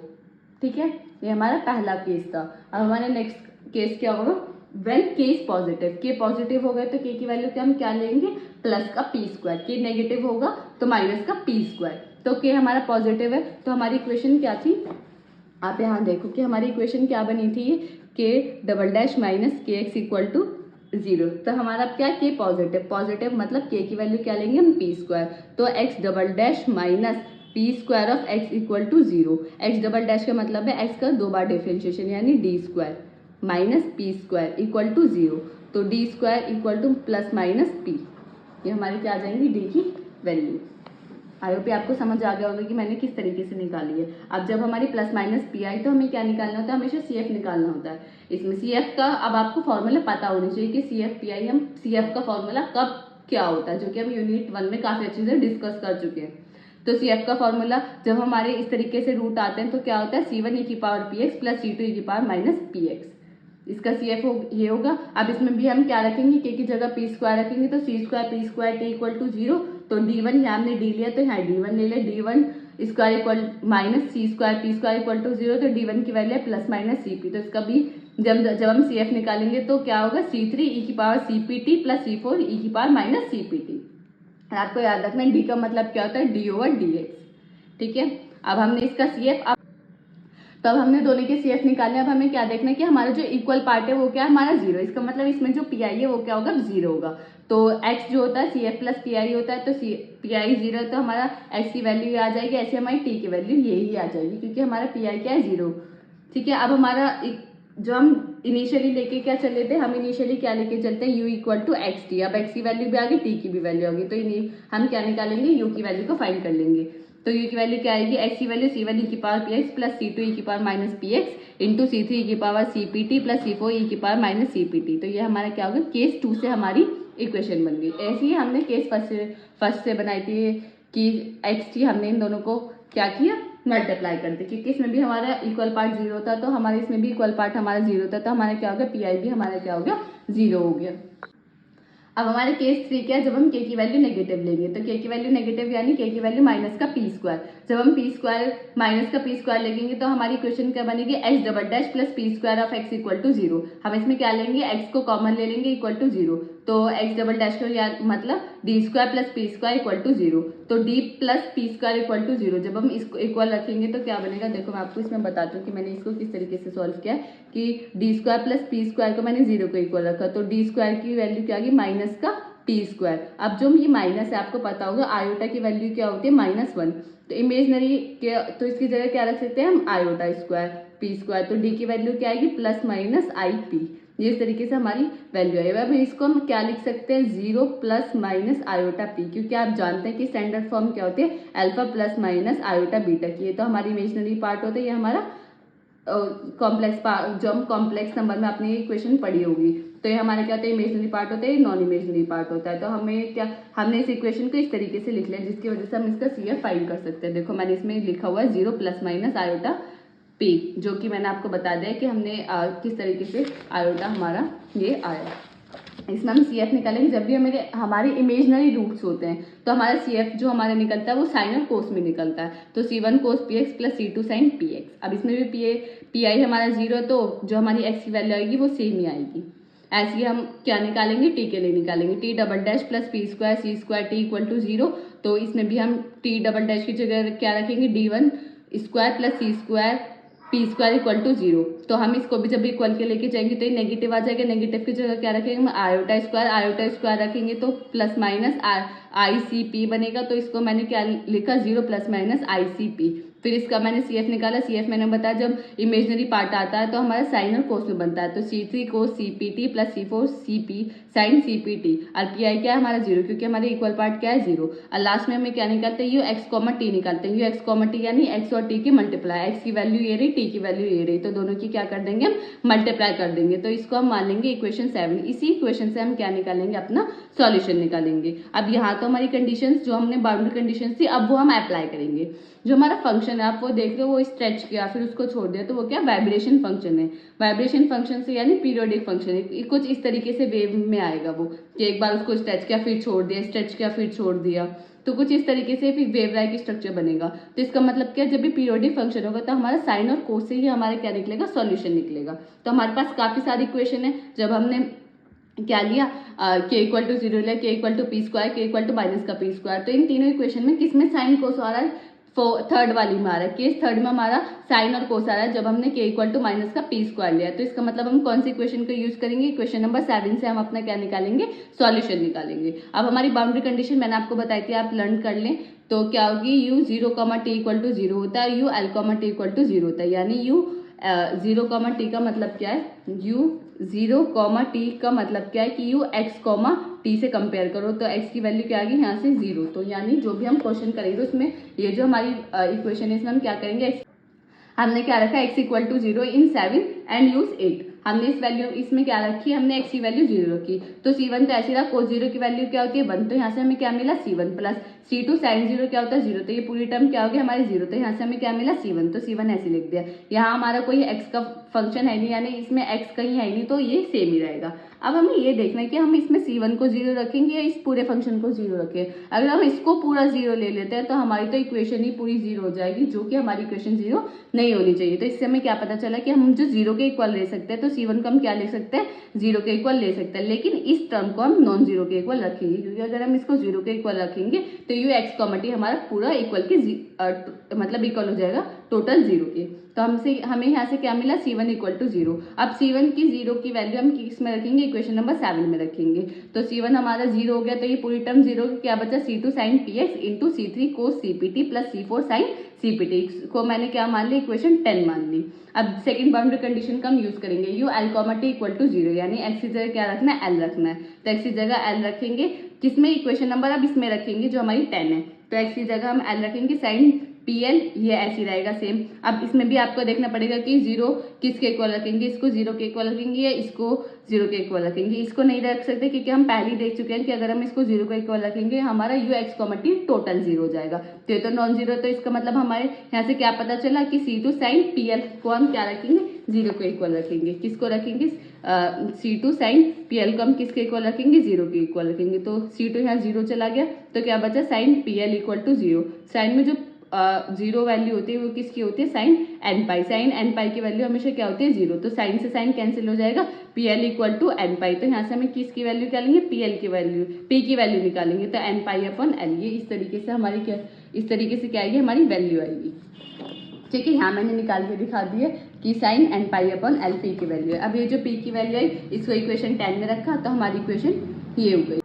ठीक है। ये हमारा पहला केस था। अब हमारा नेक्स्ट केस क्या होगा, वेन के इज पॉजिटिव, के पॉजिटिव हो गए तो के की वैल्यू क्या हम क्या लेंगे, प्लस का p², के नेगेटिव होगा तो माइनस का p²। तो के हमारा पॉजिटिव है तो हमारी इक्वेशन क्या थी, आप यहाँ देखो कि हमारी इक्वेशन क्या बनी थी, के डबल डैश माइनस के एक्स इक्वल टू 0। तो हमारा क्या, के पॉजिटिव मतलब के की वैल्यू क्या लेंगे हम, p²। तो x double dash minus p² of x equal to 0। x double dash का मतलब है x का 2 बार डिफरेंशिएशन यानी d² minus p² equal to 0। तो d² equal two plus minus p, ये हमारी क्या आ जाएंगी d की वैल्यू। आई होप आपको समझ आ गया होगा कि मैंने किस तरीके से निकाली है। अब जब हमारी प्लस माइनस पी आई तो हमें क्या निकालना होता है, हमेशा CF निकालना होता है। इसमें CF का अब आपको फॉर्मूला पता होना चाहिए कि CF PI, हम CF का फॉर्मूला कब क्या होता है, जो कि हम यूनिट 1 में काफ़ी अच्छे से डिस्कस कर चुके हैं। तो CF का फॉर्मूला जब हमारे इस तरीके से रूट आते हैं तो क्या होता है, C1 e की power px plus C2 e की पावर माइनस px। इसका CF ये होगा। अब इसमें भी हम क्या रखेंगे, के की जगह p² रखेंगे तो c² p² t equal to 0। तो d1 यहाँ हमने d लिया तो यहाँ d1 ले ले, d1 square equal minus c² p² equal to 0। तो d1 की वैल्यू है प्लस माइनस cp। तो इसका भी जब हम CF निकालेंगे तो क्या होगा, c3 e की power cpt plus c4 e की पावर माइनस cpt। आपको याद रखना है d का मतलब क्या होता है, d ओवर dx, ठीक है। अब हमने इसका CF, तो अब हमने दोनों के CF निकाले। अब हमें क्या देखना है कि हमारा जो इक्वल पार्ट है वो क्या है, हमारा 0। इसका मतलब इसमें जो PI है वो क्या होगा, 0 होगा। तो x जो होता है CF प्लस PI होता है, तो PI 0 है तो हमारा x की वैल्यू ये आ जाएगी, ऐसे हमारी t की वैल्यू यही आ जाएगी क्योंकि हमारा PI क्या है, 0, ठीक है। अब हमारा जो हम इनिशियली लेके क्या चले थे, हम इनिशियली क्या लेके चलते हैं, u equal to X T. अब x की वैल्यू भी आ गई, t की भी वैल्यू आ गई, तो हम क्या निकालेंगे, u की वैल्यू को फाइंड कर लेंगे। तो u की वैल्यू क्या आएगी, x की वैल्यू c1 e की power px plus c2 e की power minus px into c3 e की power cpt plus c4 e की पावर माइनस cpt। तो ये हमारा क्या होगा, केस 2 से हमारी इक्वेशन बन गई। ऐसे ही हमने केस फर्स्ट से बनाई थी कि xt हमने इन दोनों को क्या किया, मल्टीप्लाई करते, क्योंकि इसमें भी हमारा इक्वल पार्ट 0 था तो हमारे इसमें भी इक्वल पार्ट हमारा 0 था, तो हमारा क्या हो गया, PI भी हमारा क्या हो गया, 0 हो गया। अब हमारे केस 3 क्या है, जब हम के की वैल्यू नेगेटिव लेंगे तो के की वैल्यू नेगेटिव यानी के की वैल्यू माइनस का p²। जब हम p² माइनस का p² लेंगे तो हमारी इक्वेशन क्या बनेगी, h double dash plus p² of x equal to 0। हम इसमें क्या लेंगे, x को कॉमन ले लेंगे इक्वल टू 0। तो x डबल डैश का मतलब d² plus p² equal to 0। तो d plus p² equal to 0। जब हम इसको इक्वल रखेंगे तो क्या बनेगा, देखो मैं आपको इसमें बताती हूँ कि मैंने इसको किस तरीके से सॉल्व किया कि d² प्लस p² को मैंने 0 को इक्वल रखा, तो d² की वैल्यू क्या आ गई, माइनस का p²। अब जो ये माइनस है आपको पता होगा आयोटा की वैल्यू क्या होती है, -1। तो इमेजनरी के तो इसकी जगह क्या रख सकते हैं हम, आयोटा स्क्वायर पी स्क्वायर। तो डी की वैल्यू क्या आएगी, प्लस माइनस आई पी। ये इस तरीके से हमारी वैल्यू आएगी। अब इसको हम क्या लिख सकते हैं, 0 प्लस माइनस आयोटा पी, क्योंकि आप जानते हैं कि स्टैंडर्ड फॉर्म क्या होती है, alpha plus minus iota beta की। ये तो हमारी इमेजनरी पार्ट होता है, ये हमारा कॉम्प्लेक्स पार्ट, जो हम कॉम्प्लेक्स नंबर में आपने ये इक्वेशन पढ़ी होगी। तो ये हमारे क्या होता है, इमेजनरी पार्ट होता है, ये नॉन इमेजनरी पार्ट होता है। तो हमें क्या, हमने इस इक्वेशन को इस तरीके से लिख लिया जिसकी वजह से हम इसका CF फाइंड कर सकते हैं। देखो मैंने इसमें लिखा हुआ है 0 प्लस माइनस आयोटा पी, जो कि मैंने आपको बता दिया कि हमने किस तरीके से आयोटा हमारा ये आया। इसमें हम CF निकालेंगे। जब भी हमारे इमेजनरी रूट्स होते हैं तो हमारा CF जो हमारा निकलता है वो साइन और कोस में निकलता है। तो C1 cos PX plus C2 sine PX। अब इसमें भी PI हमारा 0 है, तो जो हमारी X की वैल्यू आएगी वो सेम ही आएगी। ऐसे ही हम क्या निकालेंगे, T के लिए निकालेंगे, T double dash plus P square C square T equal to 0। तो इसमें भी हम T डबल डैश की जगह क्या रखेंगे, D1 square plus C square P square equal to 0। तो हम इसको भी जब इक्वल के लेके जाएंगे तो ये नेगेटिव आ जाएगा। नेगेटिव की जगह क्या रखेंगे, हम आयोटा स्क्वायर रखेंगे तो प्लस माइनस ICP बनेगा। तो इसको मैंने क्या लिखा, 0 प्लस माइनस ICP। फिर इसका मैंने CF निकाला। CF मैंने बताया जब इमेजनरी पार्ट आता है तो हमारा साइन और कोस में बनता है। तो C3 cos CPT plus C4 CP sine CPT। और PI क्या है हमारा 0, क्योंकि हमारे इक्वल पार्ट क्या है 0। और लास्ट में हमें क्या निकालते हैं, UX, T निकालते हैं। UX, T यानी X और T की मल्टीप्लाई। X की वैल्यू ये रही, T की वैल्यू ये रही, तो दोनों की क्या कर देंगे हम, मल्टीप्लाई कर देंगे। तो इसको हम मान लेंगे इक्वेशन 7। इसी इक्वेशन से हम क्या निकालेंगे, अपना सॉल्यूशन निकालेंगे। अब यहाँ तो हमारी कंडीशंस जो हमने बाउंड्री कंडीशंस थी, अब वो हम अप्लाई करेंगे। जो हमारा फंक्शन है आप वो देख रहे हो, वो स्ट्रेच किया फिर उसको छोड़ दिया, तो वो क्या, वाइब्रेशन फंक्शन है। वाइब्रेशन फंक्शन से यानी पीरियोडिक फंक्शन है। कुछ इस तरीके से वेव में आएगा वो, कि एक बार उसको स्ट्रेच किया फिर छोड़ दिया, स्ट्रेच किया फिर छोड़ दिया, तो कुछ इस तरीके से फिर वेव लाइक स्ट्रक्चर बनेगा। तो इसका मतलब क्या, जब भी पीरियोडिक फंक्शन होगा तो हमारा साइन और कोस से ही हमारा क्या निकलेगा, सॉल्यूशन निकलेगा। तो हमारे पास काफी सारी इक्वेशन है। जब हमने क्या लिया, k इक्वल टू 0 लिया, k equal to P square, k equal to minus का पी स्क्वायर। तो इन तीनों इक्वेशन में किसमें साइन कोस आ रहा है, थर्ड वाली में आ रहा है। केस थर्ड में हमारा साइन और कोस आ रहा है जब हमने k इक्वल टू माइनस का पी स्क्वायर लिया। तो इसका मतलब हम कौन सी इक्वेशन को यूज करेंगे, इक्वेशन नंबर 7 से हम अपना क्या निकालेंगे, सॉल्यूशन निकालेंगे। अब हमारी बाउंड्री कंडीशन मैंने आपको बताई थी, आप लर्न कर लें। तो क्या होगी, U0, T इक्वल टू 0 होता है, UL, T इक्वल टू 0 होता है। यानी U0, T का मतलब क्या है, U0, T का मतलब क्या है कि UX, T से कंपेयर करो। तो x की वैल्यू क्या आ गई, यहाँ से 0। तो यानी जो भी हम क्वेश्चन करेंगे उसमें ये जो हमारी इक्वेशन है इसमें हम क्या करेंगे, हमने क्या रखा, x equal to 0 in 7 and use 8। हमने इस वैल्यू इसमें क्या रखी, हमने x की वैल्यू 0 रखी। तो C1 तो ऐसे रहा, cos 0 की वैल्यू क्या होती है 1। तो यहाँ से हमें क्या मिला C1 प्लस C2 sin 0 क्या होता है 0। तो ये पूरी टर्म क्या हो गया हमारी 0। तो यहाँ से हमें क्या मिला C1। तो C1 ऐसे लिख दिया। यहाँ हमारा कोई x का फंक्शन है नहीं, यानी इसमें x कहीं है नहीं, तो ये सेम ही रहेगा। अब हमें ये देखना है कि हम इसमें C1 को 0 रखेंगे या इस पूरे फंक्शन को 0 रखें। अगर हम इसको पूरा 0 ले लेते हैं तो हमारी तो इक्वेशन ही पूरी 0 हो जाएगी, जो कि हमारी इक्वेशन 0 नहीं होनी चाहिए। तो इससे हमें क्या पता चला कि हम जो 0 के इक्वल ले सकते हैं, तो C1 को हम क्या ले सकते हैं, 0 के इक्वल ले सकते हैं। लेकिन इस टर्म को हम नॉन 0 के इक्वल रखेंगे, क्योंकि अगर हम इसको 0 के इक्वल रखेंगे तो UX, T हमारा पूरा इक्वल के मतलब इक्वल हो जाएगा टोटल 0 के। तो हमें यहाँ से क्या मिला, C1 इक्वल टू 0। अब C1 की 0 की वैल्यू हम किस में रखेंगे, इक्वेशन नंबर 7 में रखेंगे। तो C1 हमारा 0 हो गया, तो ये पूरी टर्म 0 क्या बचा, C2 sine PX into C3 cos CPT plus C4 sine CPT को मैंने क्या मान ली, इक्वेशन 10 मान ली। अब सेकंड बाउंड्री कंडीशन का हम यूज करेंगे, UL, T इक्वल टू 0, यानी x की जगह क्या रखना है, L रखना है। तो x की जगह L रखेंगे, किसमें, इक्वेशन नंबर अब इसमें रखेंगे जो हमारी 10 है। तो x की जगह हम L रखेंगे, साइन PL ये ऐसी रहेगा सेम। अब इसमें भी आपको देखना पड़ेगा कि 0 किसके इक्वल रखेंगे, इसको 0 के इक्वल रखेंगे या इसको 0 के इक्वल रखेंगे। इसको नहीं रख सकते क्योंकि हम पहले ही देख चुके हैं कि अगर हम इसको 0 के इक्वल रखेंगे हमारा UX, T टोटल 0 हो जाएगा। तो ये तो नॉन 0, तो इसका मतलब हमारे यहाँ से क्या पता चला कि C2 साइन PL को हम क्या रखेंगे, 0 के इक्वल रखेंगे। किसको रखेंगे, C2 साइन PL को हम किसके इक्वल रखेंगे, 0 के इक्वल रखेंगे। तो C2 यहाँ 0 चला गया, तो क्या बचा, sine PL equal to 0। Sine में जो 0 वैल्यू होती है वो किसकी होती है, साइन एन पाई। साइन एन पाई की वैल्यू हमेशा क्या होती है, 0। तो साइन से साइन कैंसिल हो जाएगा, PL इक्वल टू एन पाई। तो यहाँ से हमें किसकी वैल्यू निकालेंगे, PL की वैल्यू, P की वैल्यू निकालेंगे। तो एन पाई अपॉन एल, ये इस तरीके से हमारी क्या, इस तरीके से क्या आएगी, हमारी वैल्यू आएगी। ठीक है, यहाँ मैंने निकाल के दिखा दी है कि sine N pi upon L P की वैल्यू है। अब ये जो P की वैल्यू है इसको इक्वेशन 10 में रखा, तो हमारी इक्वेशन ये हो गई।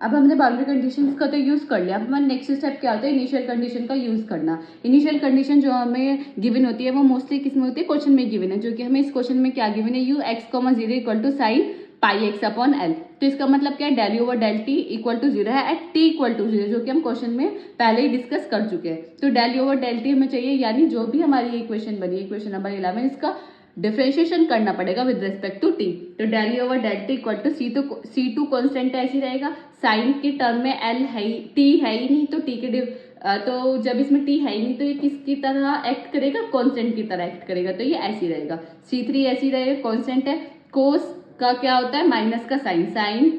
अब हमने बाउंड्री कंडीशंस का तो यूज़ कर लिया। अब हमारा नेक्स्ट स्टेप क्या होता है, इनिशियल कंडीशन का यूज़ करना। इनिशियल कंडीशन जो हमें गिवन होती है वो मोस्टली किस में होती है, क्वेश्चन में गिवन है, जो कि हमें इस क्वेश्चन में क्या गिवन है, you x comma zero equal to sine pi x upon l. तो इसका मतलब क्या है, del you over del T equal to zero है at T equal to zero, जो कि हम क्वेश्चन में पहले ही डिस्कस कर चुके हैं। तो del you over del T हमें चाहिए, यानी जो भी हमारी इक्वेशन बनी, इक्वेशन नंबर 11, इसका डिफरेंशिएशन करना पड़ेगा विद रिस्पेक्ट टू टी। तो del you over del T equal to C2 constant ऐसी रहेगा, साइन के टर्म में एल है ही, टी है ही नहीं, तो टी के तो जब इसमें टी है ही नहीं तो ये किसकी तरह एक्ट करेगा, कांस्टेंट की तरह एक्ट करेगा, तो ये ऐसी रहेगा। C3 ऐसी रहेगा, कांस्टेंट है। कोस का क्या होता है, माइनस का sine, sine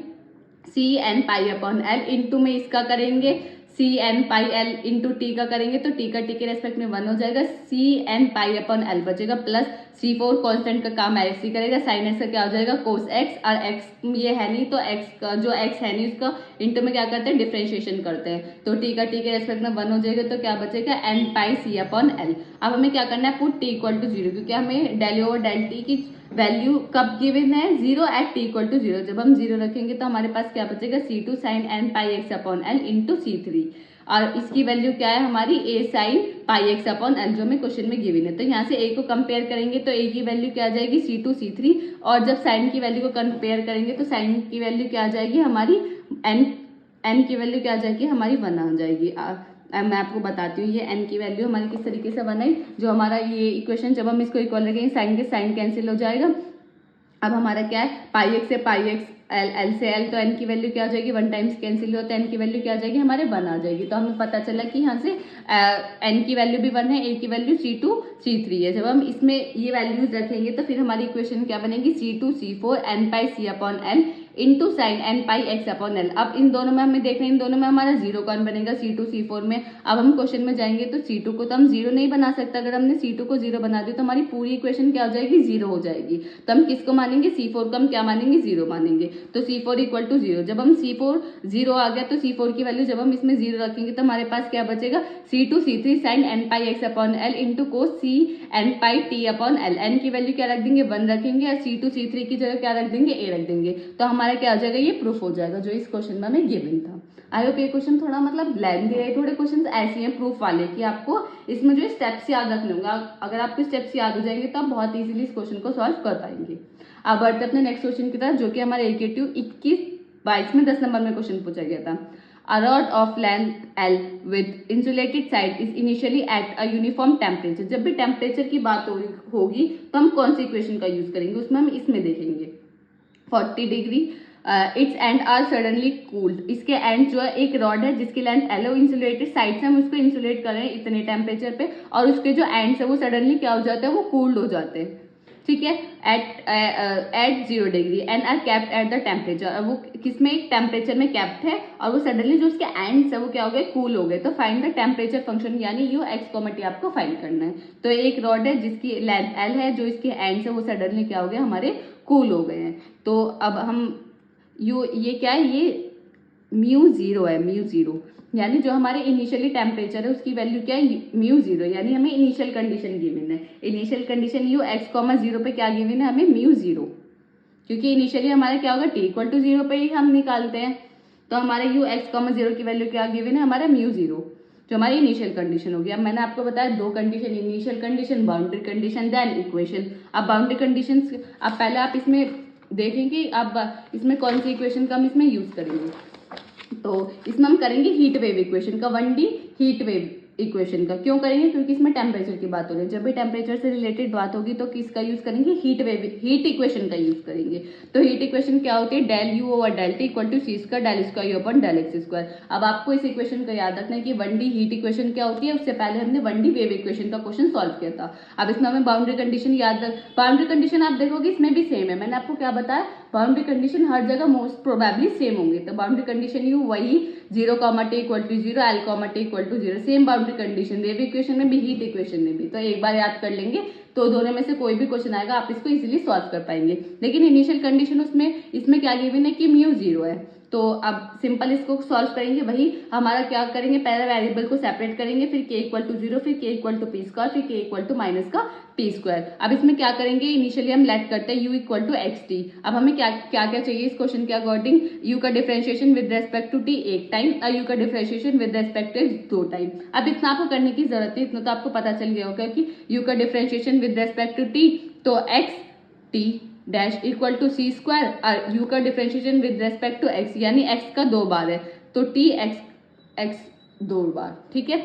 C N pi upon L, into में इसका करेंगे C N pi L into T का करेंगे तो टी का टी के रेस्पेक्ट में 1 हो जाएगा, C N pi upon L बचेगा, प्लस C4 कांस्टेंट का काम ऐसे ही करेगा, साइन एक्स का क्या हो जाएगा, कोस एक्स, और एक्स ये है नहीं तो एक्स का जो एक्स है नहीं उसका इंटू में क्या करते हैं, डिफरेंशिएशन करते हैं, तो टी का टी के रेस्पेक्ट में 1 हो जाएगा, तो क्या बचेगा, एन पाई सी अपॉन एल। अब हमें क्या करना है, put T equal to zero, क्योंकि हमें डेल ओवर डेल टी की वैल्यू कब गिवन है, zero at T equal to zero. जब हम जीरो रखेंगे तो हमारे पास क्या बचेगा, C2 sine N pi x upon L into C3, और इसकी वैल्यू क्या है हमारी, a sine pi x upon l, जो हमें क्वेश्चन में गिवन है। तो यहाँ से ए को कंपेयर करेंगे तो ए की वैल्यू क्या आ जाएगी, C2 C3, और जब साइन की वैल्यू को कंपेयर करेंगे तो साइन की वैल्यू क्या आ जाएगी हमारी, एन की वैल्यू क्या आ जाएगी हमारी 1 आ जाएगी। मैं आपको बताती हूँ ये एन की वैल्यू हमारी किस तरीके से 1 आई, जो हमारा ये इक्वेशन जब हम इसको इक्वल रखेंगे साइन के साइन कैंसिल हो जाएगा। अब हमारा क्या है, पाई एक्स से पाई एक्स, एल से एल, तो एन की वैल्यू क्या आ जाएगी, 1 टाइम्स कैंसिल होता है, एन की वैल्यू क्या आ जाएगी हमारे 1 आ जाएगी। तो हमें पता चला कि यहाँ से एन की वैल्यू भी 1 है, ए की वैल्यू C2 C3 है। जब हम इसमें ये वैल्यूज रखेंगे तो फिर हमारी इक्वेशन क्या बनेगी, C2 C4 एन पाई सी upon L into sine N pi x upon L. अब इन दोनों में हमें देखना है, इन दोनों में हमारा जीरो कौन बनेगा, C2 C4 में। अब हम क्वेश्चन में जाएंगे तो C2 को तो हम जीरो नहीं बना सकते, अगर हमने C2 को जीरो बना दिया तो हमारी पूरी इक्वेशन क्या हो जाएगी, जीरो हो जाएगी। तो हम किसको मानेंगे, C4 को हम क्या मानेंगे, जीरो मानेंगे। तो C4 इक्वल टू जीरो, जब हम C4 जीरो आ गया तो C4 की वैल्यू जब हम इसमें जीरो रखेंगे तो हमारे पास क्या बचेगा, C2 C3 sine N pi x upon L into cos c N pi t upon l. N की वैल्यू क्या रख देंगे, 1 रखेंगे, और C2 C3 की जगह क्या रख देंगे, ए रख देंगे। तो हमारा क्या हो जाएगा, ये प्रूफ हो जाएगा जो इस क्वेश्चन में हमें गिवन था। आई होप ये क्वेश्चन थोड़ा मतलब लेंथी है, थोड़े क्वेश्चन ऐसे हैं प्रूफ वाले कि आपको इसमें जो स्टेप्स याद रखने होंगे, अगर आपको स्टेप्स याद हो जाएंगे तो आप बहुत इजीली इस क्वेश्चन को सॉल्व कर पाएंगे। अब बढ़ते अपने नेक्स्ट क्वेश्चन की तरफ, जो कि हमारे AKTU 21-22 में 10 नंबर में क्वेश्चन पूछा गया था। A rod of length L with insulated side is initially at a uniform temperature। जब भी टेम्परेचर की बात होगी तो हम कौन सी इक्वेशन का यूज करेंगे, उसमें हम इसमें देखेंगे 40 degree, its end are suddenly cooled. इसके एंड जो है, एक रॉड है जिसकी लेंथ L है, इंसुलेटेड साइड से हम उसको इंसुलेट कर रहे हैं इतने टेम्परेचर पे, और उसके जो एंड्स है वो सडनली क्या हो जाते हैं, वो कूल्ड हो जाते हैं, ठीक है, at 0 degree end are kept at the temperature. और वो किसमें, एक टेम्परेचर में कैप्ट है, और वो सडनली जो उसके एंड्स है वो क्या हो गए, कूल हो गए। तो फाइंड द टेम्परेचर फंक्शन, यानी यू एक्स कॉमा टी आपको फाइंड करना है। तो एक रॉड है जिसकी लेंथ L है, जो इसके एंड्स है वो सडनली क्या हो गए, हमारे कूल हो गए हैं। तो अब हम ये क्या है, ये म्यू जीरो है, म्यू जीरो, यानी जो हमारे इनिशियली टेम्परेचर है उसकी वैल्यू क्या है, म्यू जीरो, यानी हमें इनिशियल कंडीशन गिवन है। Initial condition you x comma zero पे क्या गिवन है, हमें म्यू जीरो, क्योंकि इनिशियली हमारा क्या होगा, टी इक्वल टू जीरो पे ही हम निकालते हैं। तो हमारे यू एक्स कॉमा जीरो की वैल्यू क्या गिवन है, हमारा म्यू जीरो, जो हमारी इनिशियल कंडीशन होगी। अब मैंने आपको बताया दो condition, initial condition, boundary condition, then equation. अब बाउंड्री कंडीशन, अब पहले आप इसमें देखेंगे अब इसमें कौन सी इक्वेशन का हम इसमें यूज करेंगे। तो इसमें हम करेंगे हीट वेव इक्वेशन का, 1D हीट वेव इक्वेशन का। क्यों करेंगे, क्योंकि इसमें टेम्परेचर की बात हो रही है। जब भी टेम्परेचर से रिलेटेड बात होगी तो किसका यूज करेंगे, हीट इक्वेशन का यूज करेंगे। तो हीट इक्वेशन क्या होती है, del you over del T equal to C square del square you upon del x square. अब आपको इस इक्वेशन को याद रखना है कि 1D हीट इक्वेशन क्या होती है, उससे पहले हमने 1D वेव इक्वेशन का क्वेश्चन सॉल्व किया था। अब इसमें हमें बाउंड्री कंडीशन याद रख, बाउंड्री कंडीशन आप देखोगे इसमें भी सेम है। मैंने आपको क्या बताया, बाउंड्री कंडीशन हर जगह मोस्ट प्रोबेबली सेम होंगे। तो बाउंड्री कंडीशन यू वही 0, t equal to 0, L, t equal to 0, same boundary condition wave equation में भी, हीट इक्वेशन में भी। तो एक बार याद कर लेंगे तो दोनों में से कोई भी क्वेश्चन आएगा आप इसको इजीली सॉल्व कर पाएंगे। लेकिन इनिशियल कंडीशन उसमें इसमें क्या गिवन है कि म्यू 0 है। तो अब सिंपल इसको सॉल्व करेंगे, वही हमारा क्या करेंगे, पहले वेरिएबल को सेपरेट करेंगे, फिर k इक्वल टू 0, फिर k equal to P square, फिर k इक्वल टू माइनस का पी स्क्वायर। अब इसमें क्या करेंगे, इनिशियली हम लेट करते हैं u equal to X T. अब हमें क्या क्या क्या चाहिए इस क्वेश्चन के अकॉर्डिंग, u का differentiation with respect to t एक टाइम और u का differentiation with respect to x 2 time. अब इतना आपको करने की जरूरत है, इतना तो आपको पता चल गया होगा कि u का differentiation with respect to t तो x t dash equal to C square और u का differentiation with respect to x यानी x का 2 बार है तो t x 2 बार। ठीक है,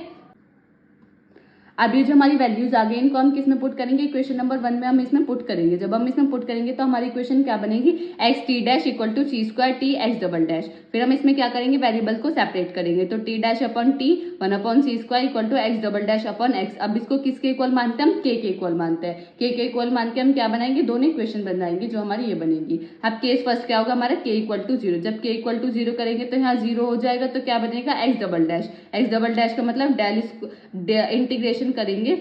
अब ये जो हमारी वैल्यूज आ गई इनको हम किस में पुट करेंगे, इक्वेशन नंबर 1 में हम इसमें पुट करेंगे। जब हम इसमें पुट करेंगे तो हमारी इक्वेशन क्या बनेगी, X T dash equal to C square T X double dash. फिर हम इसमें क्या करेंगे, वेरिएबल को सेपरेट करेंगे तो T dash upon T 1 upon C square equal to X double dash upon X. अब इसको किसके इक्वल मानते हैं, हम के इक्वल मानते हैं। के इक्वल मान के हम क्या बनाएंगे, दोनों इक्वेशन बनाएंगे जो हमारी ये बनेगी। अब केस फर्स्ट क्या होगा हमारा, के इक्वल टू 0। जब के इक्वल टू 0 करेंगे तो यहाँ 0 हो जाएगा तो क्या बनेगा, x double dash. X double dash का मतलब इंटीग्रेशन करेंगे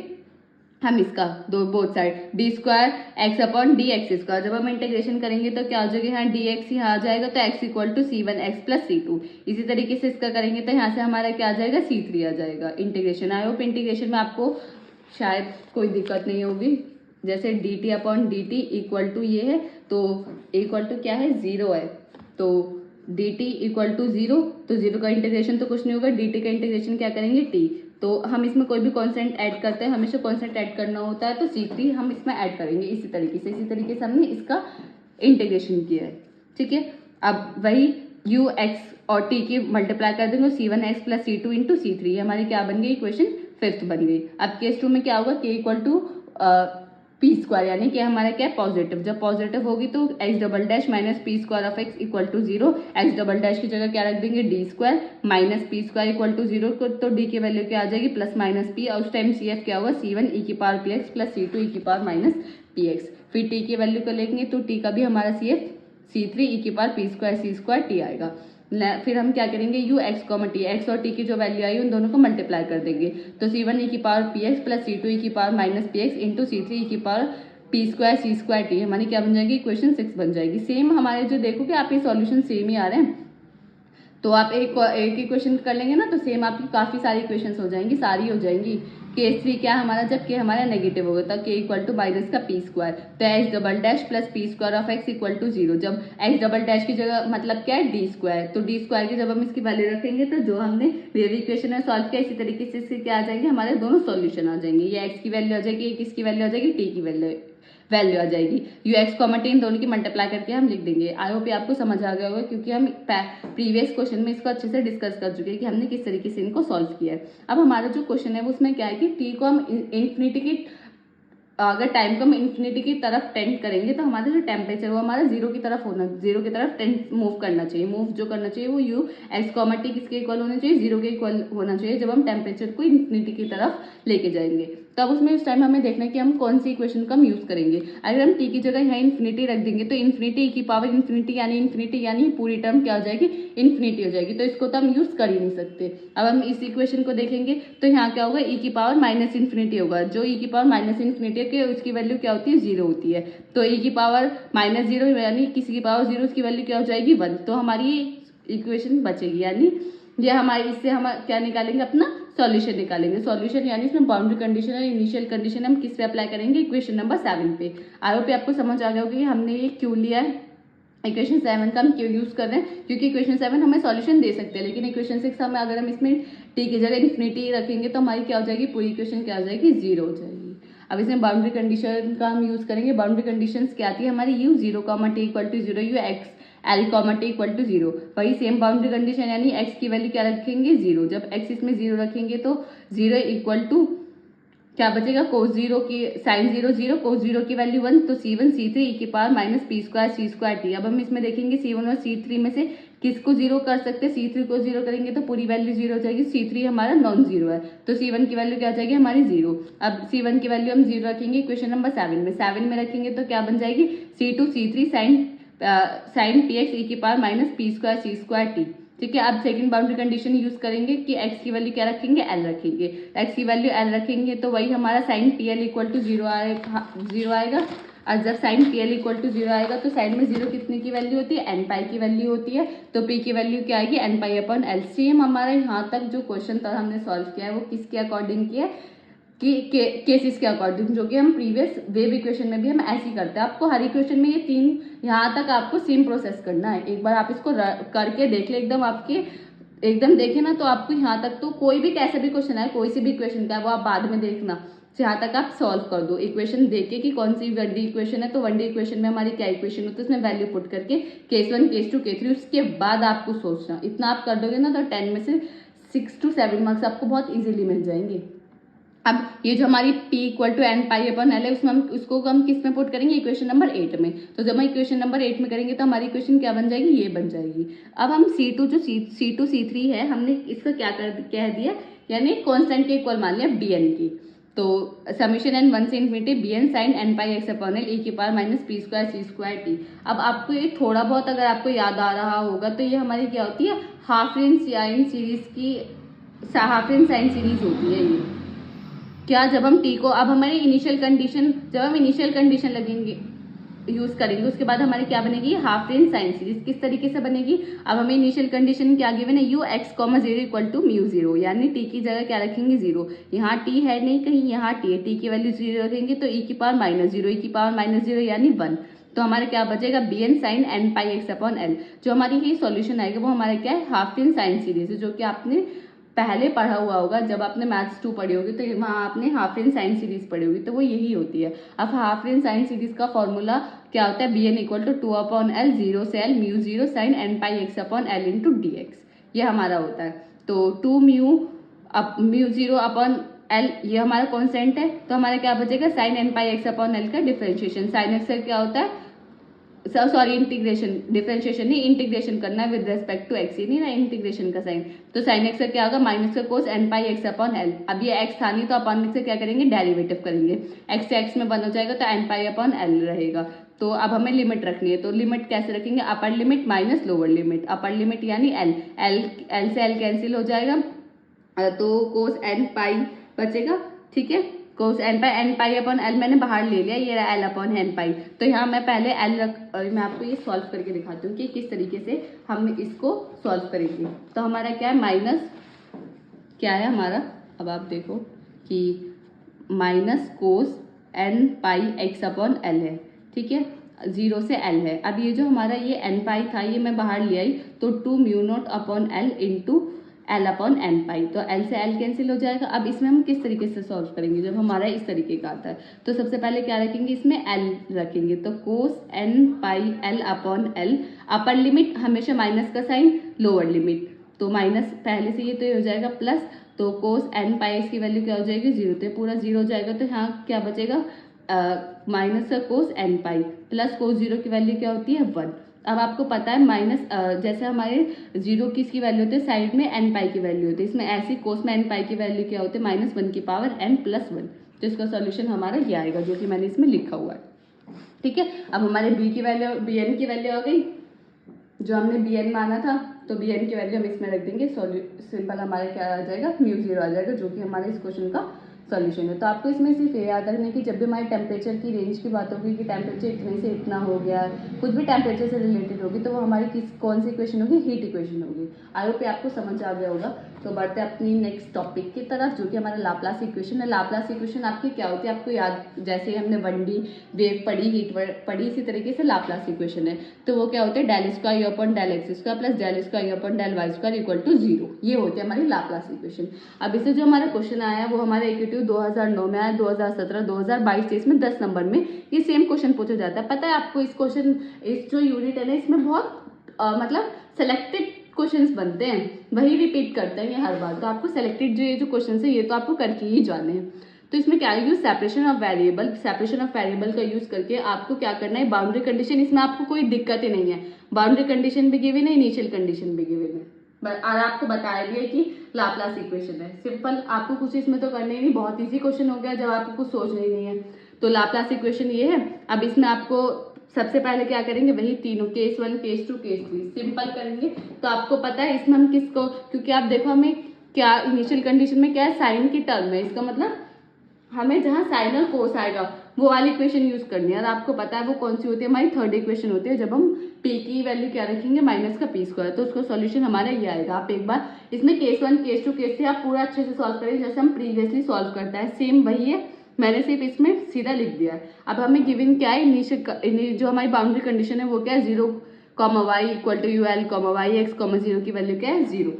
हम इसका both side D square x upon D x square. जब हम इंटीग्रेशन करेंगे तो क्या हो जाएगा, यहाँ डी एक्स यहाँ आ जाएगा तो X equal to C one X plus C two. इसी तरीके से इसका करेंगे तो यहाँ से हमारा क्या आ जाएगा, सी थ्री आ जाएगा। इंटीग्रेशन आई होप इंटीग्रेशन में आपको शायद कोई दिक्कत नहीं होगी। जैसे D T upon D T equal to ये है तो इक्वल टू क्या है, 0 है तो डी टी इक्वल टू 0 तो 0 का इंटीग्रेशन तो कुछ नहीं होगा, डी टी का इंटीग्रेशन क्या करेंगे टी। तो हम इसमें कोई भी कॉन्स्टेंट ऐड करते हैं, हमेशा कॉन्स्टेंट ऐड करना होता है तो C3 हम इसमें ऐड करेंगे। इसी तरीके से हमने इसका इंटीग्रेशन किया है। ठीक है, अब वही u x और t की मल्टीप्लाई कर देंगे C1 x plus C2 into C3 हमारी क्या बन गई, इक्वेशन 5th बन गई। अब केस 2 में क्या होगा, k equal to P square यानी कि हमारा क्या है पॉजिटिव। जब पॉजिटिव होगी तो X double dash minus P square of X equal to 0। X double dash की जगह क्या रख देंगे, D square minus P square equal to 0 तो डी की वैल्यू क्या आ जाएगी, प्लस माइनस पी और उस टाइम सी एफ क्या होगा, C1 ई की power P x plus C2 ई की पावर माइनस पी एक्स। फिर टी की वैल्यू को लेंगे तो टी का भी हमारा CF C3 ई की पावर पी स्क्वायर सी स्क्वायर टी आएगा। फिर हम क्या करेंगे, u x comma T, x और टी की जो वैल्यू आई उन दोनों को मल्टीप्लाई कर देंगे तो C1 ई की power P x plus C2 ई की power minus P x into C3 ई की पावर पी स्क्वायर सी स्क्वायर टी हमारी क्या बन जाएगी, इक्वेशन 6 बन जाएगी। सेम हमारे जो देखो कि आप ये सॉल्यूशन सेम ही आ रहे हैं तो आप एक इक्वेशन कर लेंगे ना तो सेम आपकी काफी सारी इक्वेशंस हो जाएंगी, सारी हो जाएंगी। केस 3 क्या हमारा, जब के हमारा नेगेटिव होगा तब के इक्वल टू माइनस का पी स्क्वायर तो X double dash plus P square of X equal to 0। जब एक्स डबल डैश की जगह मतलब क्या है, डी स्क्वायर तो डी स्क्वायर की जब हम इसकी वैल्यू रखेंगे तो जो हमने वेव इक्वेशन में सॉल्व किया इसी तरीके से इसके क्या आ जाएंगे, हमारे दोनों सॉल्यूशन आ जाएंगे। ये एक्स की वैल्यू आ जाएगी, ये किसकी वैल्यू आ जाएगी, टी की वैल्यू आ जाएगी। यू एक्स कॉमा टी इन दोनों की मल्टीप्लाई करके हम लिख देंगे। आई होप आपको समझ आ गया होगा क्योंकि हम प्रीवियस क्वेश्चन में इसको अच्छे से डिस्कस कर चुके हैं कि हमने किस तरीके से इनको सॉल्व किया है। अब हमारा जो क्वेश्चन है वो उसमें क्या है कि टी को हम इन्फिनिटी की अगर टाइम को हम इन्फिनिटी की तरफ टेंड करेंगे तो हमारा जो टेम्परेचर वो हमारा 0 की तरफ टेंड मूव करना चाहिए। मूव जो करना चाहिए वो यू एक्स कॉमा टी किसके इक्वल होना चाहिए, 0 के इक्वल होना चाहिए जब हम टेम्परेचर को इन्फिनिटी की तरफ लेके जाएंगे। तब उसमें इस टाइम हमें देखना है कि हम कौन सी इक्वेशन का हम यूज करेंगे। अगर हम टी की जगह यहाँ इन्फिनिटी रख देंगे तो इन्फिनिटी की पावर इन्फिनिटी यानी पूरी टर्म क्या हो जाएगी, इन्फिनिटी हो जाएगी तो इसको तो हम यूज कर ही नहीं सकते। अब हम इस इक्वेशन को देखेंगे तो यहाँ क्या होगा, ई की पावर माइनस इन्फिनिटी होगा। जो ई की पावर माइनस इन्फिनिटी है उसकी वैल्यू क्या होती है, 0 होती है तो ई की पावर माइनस 0 यानी किसी की पावर 0 उसकी वैल्यू क्या हो जाएगी, 1। तो हमारी इक्वेशन बचेगी यानी ये हमारी इससे हम क्या निकालेंगे, अपना सॉल्यूशन निकालेंगे। सॉल्यूशन यानी इसमें बाउंड्री कंडीशन और इनिशियल कंडीशन हम किस पे अप्लाई करेंगे, इक्वेशन नंबर 7 पे। आई होप आपको समझ आ गया होगा कि हमने ये क्यों लिया है, इक्वेशन 7 का हम क्यों यूज कर रहे हैं, क्योंकि इक्वेशन 7 हमें सॉल्यूशन दे सकते हैं लेकिन इक्वेशन 6 हमें अगर हम इसमें टी की जगह इन्फिनिटी रखेंगे तो हमारी क्या हो जाएगी, पूरी इक्वेशन क्या हो जाएगी, 0 हो जाएगी। अब इसमें बाउंड्री कंडीशन का हम यूज करेंगे। बाउंड्री कंडीशन क्या आती है हमारी, U 0 comma T equal to 0, U X L comma T equal to 0। वही सेम बाउंड्री कंडीशन यानी x की वैल्यू क्या रखेंगे, 0। जब x इसमें 0 रखेंगे तो 0 इक्वल टू क्या बचेगा, कोस 0 की साइन 0 0, कोस 0 की वैल्यू 1 तो C1 C3 ई की पावर माइनस पी स्क्वायर सी स्क्वायर टी। अब हम इसमें देखेंगे C1 और C3 में से किसको 0 कर सकते हैं, C3 को 0 करेंगे तो पूरी वैल्यू 0 हो जाएगी। C3 हमारा नॉन 0 है तो C1 की वैल्यू क्या हो जाएगी हमारी 0। अब C1 की वैल्यू हम 0 रखेंगे इक्वेशन नंबर 7 में रखेंगे तो क्या बन जाएगी, C2 C3 sign P x ई की पावर माइनस पी स्क्वायर सी स्क्वायर टी। ठीक है। अब सेकंड बाउंड्री कंडीशन यूज करेंगे कि x की वैल्यू क्या रखेंगे, l रखेंगे। x की वैल्यू l रखेंगे तो वही हमारा sine TL equal to zero आएगा। और जब sine TL equal to zero आएगा तो साइड में जीरो कितने की वैल्यू होती है, n पाई की वैल्यू होती है। तो p की वैल्यू क्या आएगी, n pi upon l। Same हमारा यहाँ तक जो क्वेश्चन था हमने सॉल्व किया है वो किसके अकॉर्डिंग किया है कि केसेस के अकॉर्डिंग, जो कि हम प्रीवियस वेव इक्वेशन में भी हम ऐसे ही करते हैं। आपको हर इक्वेशन में ये तीन यहाँ तक आपको सेम प्रोसेस करना है। एक बार आप इसको करके देख ले, एकदम आपके एकदम देखे ना तो आपको यहाँ तक तो कोई भी कैसे भी क्वेश्चन है, कोई सी भी इक्वेशन का है वो आप बाद में देखना, यहाँ तक आप सॉल्व कर दो। इक्वेशन देखे कि कौन सी 1D इक्वेशन है, तो 1D इक्वेशन में हमारी क्या इक्वेशन होती है, उसमें वैल्यू पुट करके केस 1 केस 2 केस 3, उसके बाद आपको सोचना। इतना आप कर दोगे ना तो 10 में से 6 to 7 मार्क्स आपको बहुत इजीली मिल जाएंगे। अब ये जो हमारी p equal to n pi upon l है, उसमें हम किस में पुट करेंगे, इक्वेशन नंबर 8 में। तो जब हम इक्वेशन नंबर 8 में करेंगे तो हमारी इक्वेशन क्या बन जाएगी, ये बन जाएगी। अब हम C2 जो C2 C3 है, हमने इसका क्या कह दिया, यानी कांस्टेंट के इक्वल मान लिया bn की। तो समीशन n 1 से infinity bn sign n pi x upon l e की power minus p square c square t। अब आपको ये थोड़ा बहुत अगर आपको याद आ रहा होगा तो ये हमारी क्या होती है, हाफ रेंज साइन सीरीज की हाफ रेंज साइन सीरीज होती है। ये क्या, जब हम टी को, अब हमारी इनिशियल कंडीशन, जब हम इनिशियल कंडीशन लगेंगे यूज करेंगे उसके बाद हमारी क्या बनेगी, हाफ रेंज साइन सीरीज। किस तरीके से बनेगी, अब हमें इनिशियल कंडीशन क्या गिवन है, u x, 0 equal to mu 0, यानी t की जगह क्या रखेंगे 0। यहाँ t है नहीं कहीं, यहाँ t है, t की वैल्यू 0 रखेंगे तो e की पावर माइनस 0, e की पावर माइनस 0 यानी 1। तो हमारे क्या बचेगा, bn sign n pi x upon l। जो हमारी ये सॉल्यूशन आएगा वो हमारा क्या है, हाफ रेंज साइन सीरीज है, जो कि आपने पहले पढ़ा हुआ होगा। जब आपने मैथ्स 2 पढ़ी होगी तो वहाँ आपने हाफ रेंज साइन सीरीज पढ़ी होगी, तो वो यही होती है। अब हाफ रेंज साइन सीरीज का फॉर्मूला क्या होता है, bn equal to 2 upon l 0 से l mu 0 sine n pi x upon l into dx, ये हमारा होता है। तो 2 म्यू 0 अपॉन l ये हमारा कॉन्स्टेंट है, तो हमारा क्या बचेगा, sign n pi x upon l का डिफरेंशिएशन। साइन x का क्या होता है, सॉरी इंटीग्रेशन, डिफरेंशिएशन नहीं, इंटीग्रेशन करना है विद रेस्पेक्ट टू एक्स, ही नहीं ना इंटीग्रेशन का साइन। तो साइन एक्स का क्या होगा, माइनस का कोस n pi x upon l। अब ये x था नहीं तो अपन से क्या करेंगे, डेरिवेटिव करेंगे, x से x में बन हो जाएगा तो n पाई अपॉन l रहेगा। तो अब हमें लिमिट रखनी है, तो लिमिट कैसे रखेंगे, upper limit minus lower limit. Upper limit यानी l से l कैंसिल हो जाएगा तो कोस n पाई बचेगा, ठीक है। कोस n पाई अपॉन l मैंने बाहर ले लिया, ये रहा l अपॉन n पाई। तो यहाँ मैं पहले मैं आपको ये सॉल्व करके दिखाती हूँ कि किस तरीके से हम इसको सॉल्व करेंगे। तो हमारा क्या है, माइनस क्या है हमारा, अब आप देखो कि minus cos n pi x upon l है, ठीक है, 0 से l है। अब ये जो हमारा ये n पाई था ये मैं बाहर ले आई, तो 2 mu naught upon l into l upon n pi, तो l से l कैंसिल हो जाएगा। अब इसमें हम किस तरीके से सॉल्व करेंगे, जब हमारा इस तरीके का आता है तो सबसे पहले क्या रखेंगे, इसमें l रखेंगे, तो कोस n पाई l upon l। Upper limit हमेशा माइनस का साइन, लोअर लिमिट तो माइनस पहले से ये तो ये हो जाएगा प्लस, तो कोस n पाई की वैल्यू क्या हो जाएगी 0, तो पूरा 0 हो जाएगा। तो यहाँ क्या बचेगा, माइनस का कोस n पाई प्लस कोस 0 की वैल्यू क्या होती है 1। अब आपको पता है माइनस जैसे हमारे 0 किसकी वैल्यू होती है, साइड में n पाई की वैल्यू होती है, इसमें ऐसी कोस में n पाई की वैल्यू क्या होती है, माइनस 1 की पावर n प्लस 1। तो इसका सॉल्यूशन हमारा ये आएगा जो कि मैंने इसमें लिखा हुआ है, ठीक है। अब हमारे b की वैल्यू, bn की वैल्यू आ गई, जो हमने bn माना था तो bn की वैल्यू हम इसमें रख देंगे। सिंपल हमारा क्या आ जाएगा, म्यू 0 आ जाएगा, जो कि हमारे इस क्वेश्चन का सॉल्यूशन है। तो आपको इसमें सिर्फ ये याद रखना है कि जब भी हमारे टेम्परेचर की रेंज की बात होगी कि टेम्परेचर इतने से इतना हो गया, कुछ भी टेम्परेचर से रिलेटेड होगी तो वो हमारी कौन सी इक्वेशन होगी, हीट इक्वेशन होगी। आई होप आपको समझ आ गया होगा। तो बढ़ते अपनी नेक्स्ट टॉपिक की तरफ, जो कि हमारा लाप्लास इक्वेशन है। लाप्लास इक्वेशन आपकी क्या होती है, आपको याद, जैसे हमने 1D वेव पढ़ी, हीट पढ़ी, इसी तरीके से लाप्लास इक्वेशन है। तो वो क्या होते हैं, del square upon del x square plus del square upon del Y square equal to 0, ये होती है हमारी लाप्लास इक्वेशन। अब इससे जो हमारा क्वेश्चन आया वो हमारे EQT 2009 में आया, 2017, 2022, इसमें 10 नंबर में ये सेम क्वेश्चन पूछा जाता है। पता है आपको, इस क्वेश्चन, इस जो यूनिट है ना, इसमें बहुत मतलब सेलेक्टेड क्वेश्चंस बनते हैं, वही रिपीट करते हैं ये हर बार। तो आपको सेलेक्टेड जो क्वेश्चंस है ये तो आपको करके ही जाने हैं। तो इसमें क्या यूज, सेपरेशन ऑफ वेरिएबल का यूज करके आपको क्या करना है, बाउंड्री कंडीशन, इसमें आपको कोई दिक्कत ही नहीं है, बाउंड्री कंडीशन भी गिवन है, इनिशियल कंडीशन भी गिवन है, और आपको बताया भी है कि लाप्लास इक्वेशन है। सिंपल, आपको कुछ इसमें तो करने ही नहीं, बहुत ईजी क्वेश्चन हो गया जब आपको कुछ सोचना ही नहीं है। तो लाप्लास इक्वेशन ये है। अब इसमें आपको सबसे पहले क्या करेंगे, वही तीनों केस 1 केस 2 केस 3 सिंपल करेंगे। तो आपको पता है इसमें हम किसको, क्योंकि आप देखो हमें क्या इनिशियल कंडीशन में क्या है, साइन की टर्म है, इसका मतलब हमें जहाँ साइन और कोस आएगा वो वाली इक्वेशन यूज करनी है। और आपको पता है वो कौन सी होती है, हमारी थर्ड इक्वेशन होती है, जब हम पी की वैल्यू क्या रखेंगे, माइनस का पी स्क्वायर, तो उसका सॉल्यूशन हमारा ये आएगा। आप एक बार इसमें केस 1 केस 2 केस 3 आप पूरा अच्छे से सॉल्व करें जैसे हम प्रीवियसली सॉल्व करता है, सेम वही है, मैंने सिर्फ इसमें सीधा लिख दिया है। अब हमें गिवन क्या है, इनिशियल जो हमारी बाउंड्री कंडीशन है वो क्या है, 0, y equal to ul, y x, 0 की वैल्यू क्या है 0।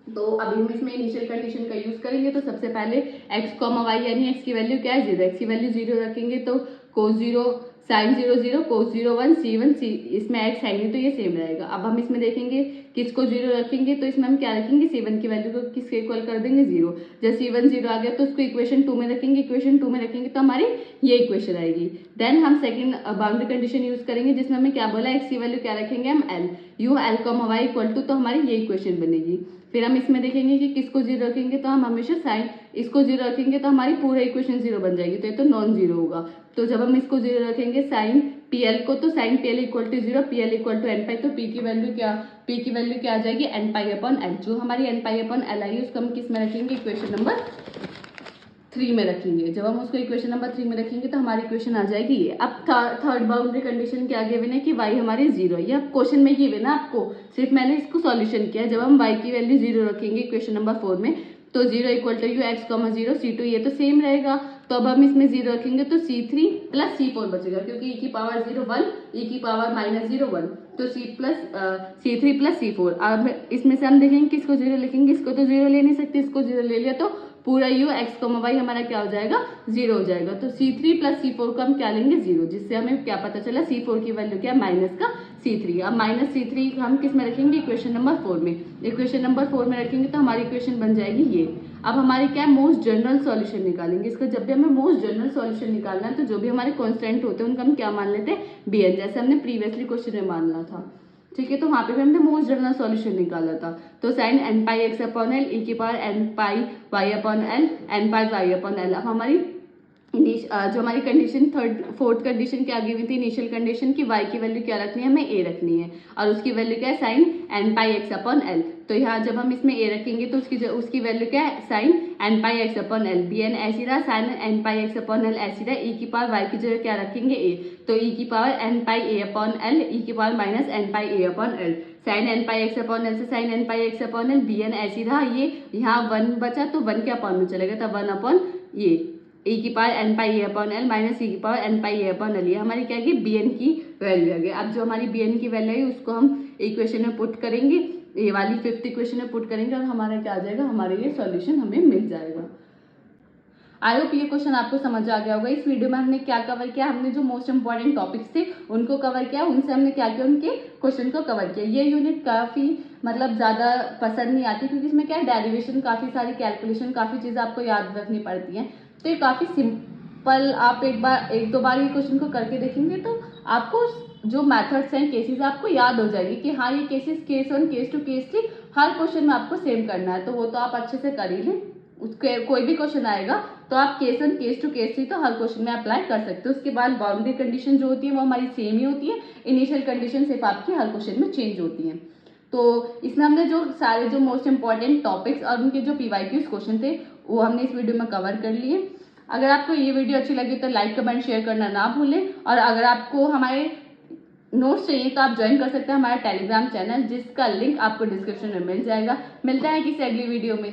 तो अभी हम इसमें इनिशियल कंडीशन का यूज करेंगे। तो सबसे पहले x, y यानी x की वैल्यू क्या है 0, x की वैल्यू 0 रखेंगे तो cos 0 sin 0 0, cos 0 1, c1 c, इसमें x है नहीं तो ये सेम रहेगा। अब हम इसमें देखेंगे किसको 0 रखेंगे, तो इसमें हम क्या रखेंगे, c1 की वैल्यू को किसके इक्वल कर देंगे 0। जब c1 0 आ गया तो उसको इक्वेशन 2 में रखेंगे, इक्वेशन 2 में रखेंगे तो हमारी ये इक्वेशन आएगी। देन हम सेकंड बाउंड्री कंडीशन यूज करेंगे जिसमें हमें क्या बोला, x की वैल्यू क्या रखेंगे हम l, u l, y equal to, तो हमारी ये इक्वेशन बनेगी। फिर हम इसमें देखेंगे कि किसको 0 रखेंगे, तो हम हमेशा साइन, इसको 0 रखेंगे तो हमारी पूरा इक्वेशन 0 बन जाएगी, तो ये तो नॉन 0 होगा। तो जब हम इसको 0 रखेंगे साइन pl को, तो sine pl equal to 0, pl equal to n pi, तो p की वैल्यू क्या आ जाएगी n पाई अपॉन l। जो हमारी n पाई अपॉन l आई उसको हम किस में रखेंगे, इक्वेशन नंबर 3 में रखेंगे। जब हम उसको इक्वेशन नंबर 3 में रखेंगे तो हमारी इक्वेशन आ जाएगी ये। अब थर्ड बाउंड्री कंडीशन क्या गिवन है कि y हमारी 0 है, ये अब क्वेश्चन में गिवन है आपको, सिर्फ मैंने इसको सॉल्यूशन किया। जब हम y की वैल्यू 0 रखेंगे इक्वेशन नंबर 4 में, तो 0 equal to u x, 0 c2, ये तो सेम रहेगा। तो अब हम इसमें 0 रखेंगे तो c3 प्लस c4 बचेगा, क्योंकि e की पावर 0 1, e की पावर -0 1, तो c3 प्लस c4। अब इसमें से हम देखेंगे किसको 0 लिखेंगे, इसको तो 0 ले नहीं सकते, इसको 0 ले लिया तो पूरा u x, y हमारा क्या हो जाएगा 0 हो जाएगा। तो c3 प्लस c4 को हम क्या लेंगे 0, जिससे हमें क्या पता चला, c4 की वैल्यू क्या माइनस का c3। अब माइनस c3 हम किस में रखेंगे, इक्वेशन नंबर 4 में, इक्वेशन नंबर 4 में रखेंगे तो हमारी इक्वेशन बन जाएगी ये। अब हमारे क्या है, मोस्ट जनरल सॉल्यूशन निकालेंगे इसका। जब भी हमें मोस्ट जनरल सॉल्यूशन निकालना है तो जो भी हमारे कांस्टेंट होते हैं उनका हम क्या मान लेते हैं, bn, जैसे हमने प्रीवियसली क्वेश्चन में मानना था, ठीक है। तो वहां पे भी हमने मोस्ट जनरल सॉल्यूशन निकाला था। तो sign n pi x upon L, e की पावर n पाई y अपॉन एल, n पाई y अपॉन एल। अब हमारी जो हमारी कंडीशन फोर्थ कंडीशन क्या गिवन थी, इनिशियल कंडीशन की y की वैल्यू क्या रखनी है, हमें a रखनी है, और उसकी वैल्यू क्या है sign n pi x upon l. तो यहाँ जब हम इसमें a रखेंगे तो उसकी वैल्यू क्या है sign n pi x upon L, bn ऐसी रहा, sign n pi x upon L ऐसी रहा, e की पावर y की जगह क्या रखेंगे a, तो e की power n pi a upon L, e की power minus n pi a upon L, sine n pi x upon L से sine n pi x upon L, bn ऐसी रहा, ये यहाँ 1 बचा तो 1 के अपॉन में चलेगा, तो 1 अपॉन ये e की power n pi a upon L minus e की power n pi a upon L, ये हमारी क्या है bn की वैल्यू आ गई। अब जो हमारी bn की वैल्यू है उसको हम इक्वेशन में पुट करेंगे, ये वाली फिफ्थ इक्वेशन में पुट करेंगे और हमारा क्या आ जाएगा, हमारे ये सॉल्यूशन हमें मिल जाएगा। आई होप ये क्वेश्चन आपको समझ आ गया होगा। इस वीडियो में हमने क्या कवर किया, हमने जो मोस्ट इंपॉर्टेंट टॉपिक्स थे उनको कवर किया, उनसे हमने क्या किया, उनके क्वेश्चन को कवर किया। ये यूनिट काफ़ी मतलब ज़्यादा पसंद नहीं आती क्योंकि इसमें क्या है, डेरिवेशन, काफ़ी सारी कैलकुलेशन, काफ़ी चीज़ें आपको याद रखनी पड़ती हैं। तो ये काफ़ी सिंपल, आप एक दो बार ये क्वेश्चन को करके देखेंगे तो आपको जो मैथड्स हैं, केसेस आपको याद हो जाएगी कि हाँ ये केसेस, केस 1 केस 2 केस 3 हर क्वेश्चन में आपको सेम करना है, तो वो तो आप अच्छे से कर ही लें। उसके कोई भी क्वेश्चन आएगा तो आप केस 1 केस 2 केस 3 तो हर क्वेश्चन में अप्लाई कर सकते हो। उसके बाद बाउंड्री कंडीशन जो होती है वो हमारी सेम ही होती है, इनिशियल कंडीशन सिर्फ आपकी हर क्वेश्चन में चेंज होती है। तो इसमें हमने जो सारे जो मोस्ट इंपॉर्टेंट टॉपिक्स और उनके जो PYQs क्वेश्चन थे वो हमने इस वीडियो में कवर कर लिए। अगर आपको ये वीडियो अच्छी लगी तो लाइक कमेंट शेयर करना ना भूलें, और अगर आपको हमारे नोट्स चाहिए तो आप ज्वाइन कर सकते हैं हमारा टेलीग्राम चैनल, जिसका लिंक आपको डिस्क्रिप्शन में मिल जाएगा। मिलता है किसी अगली वीडियो में।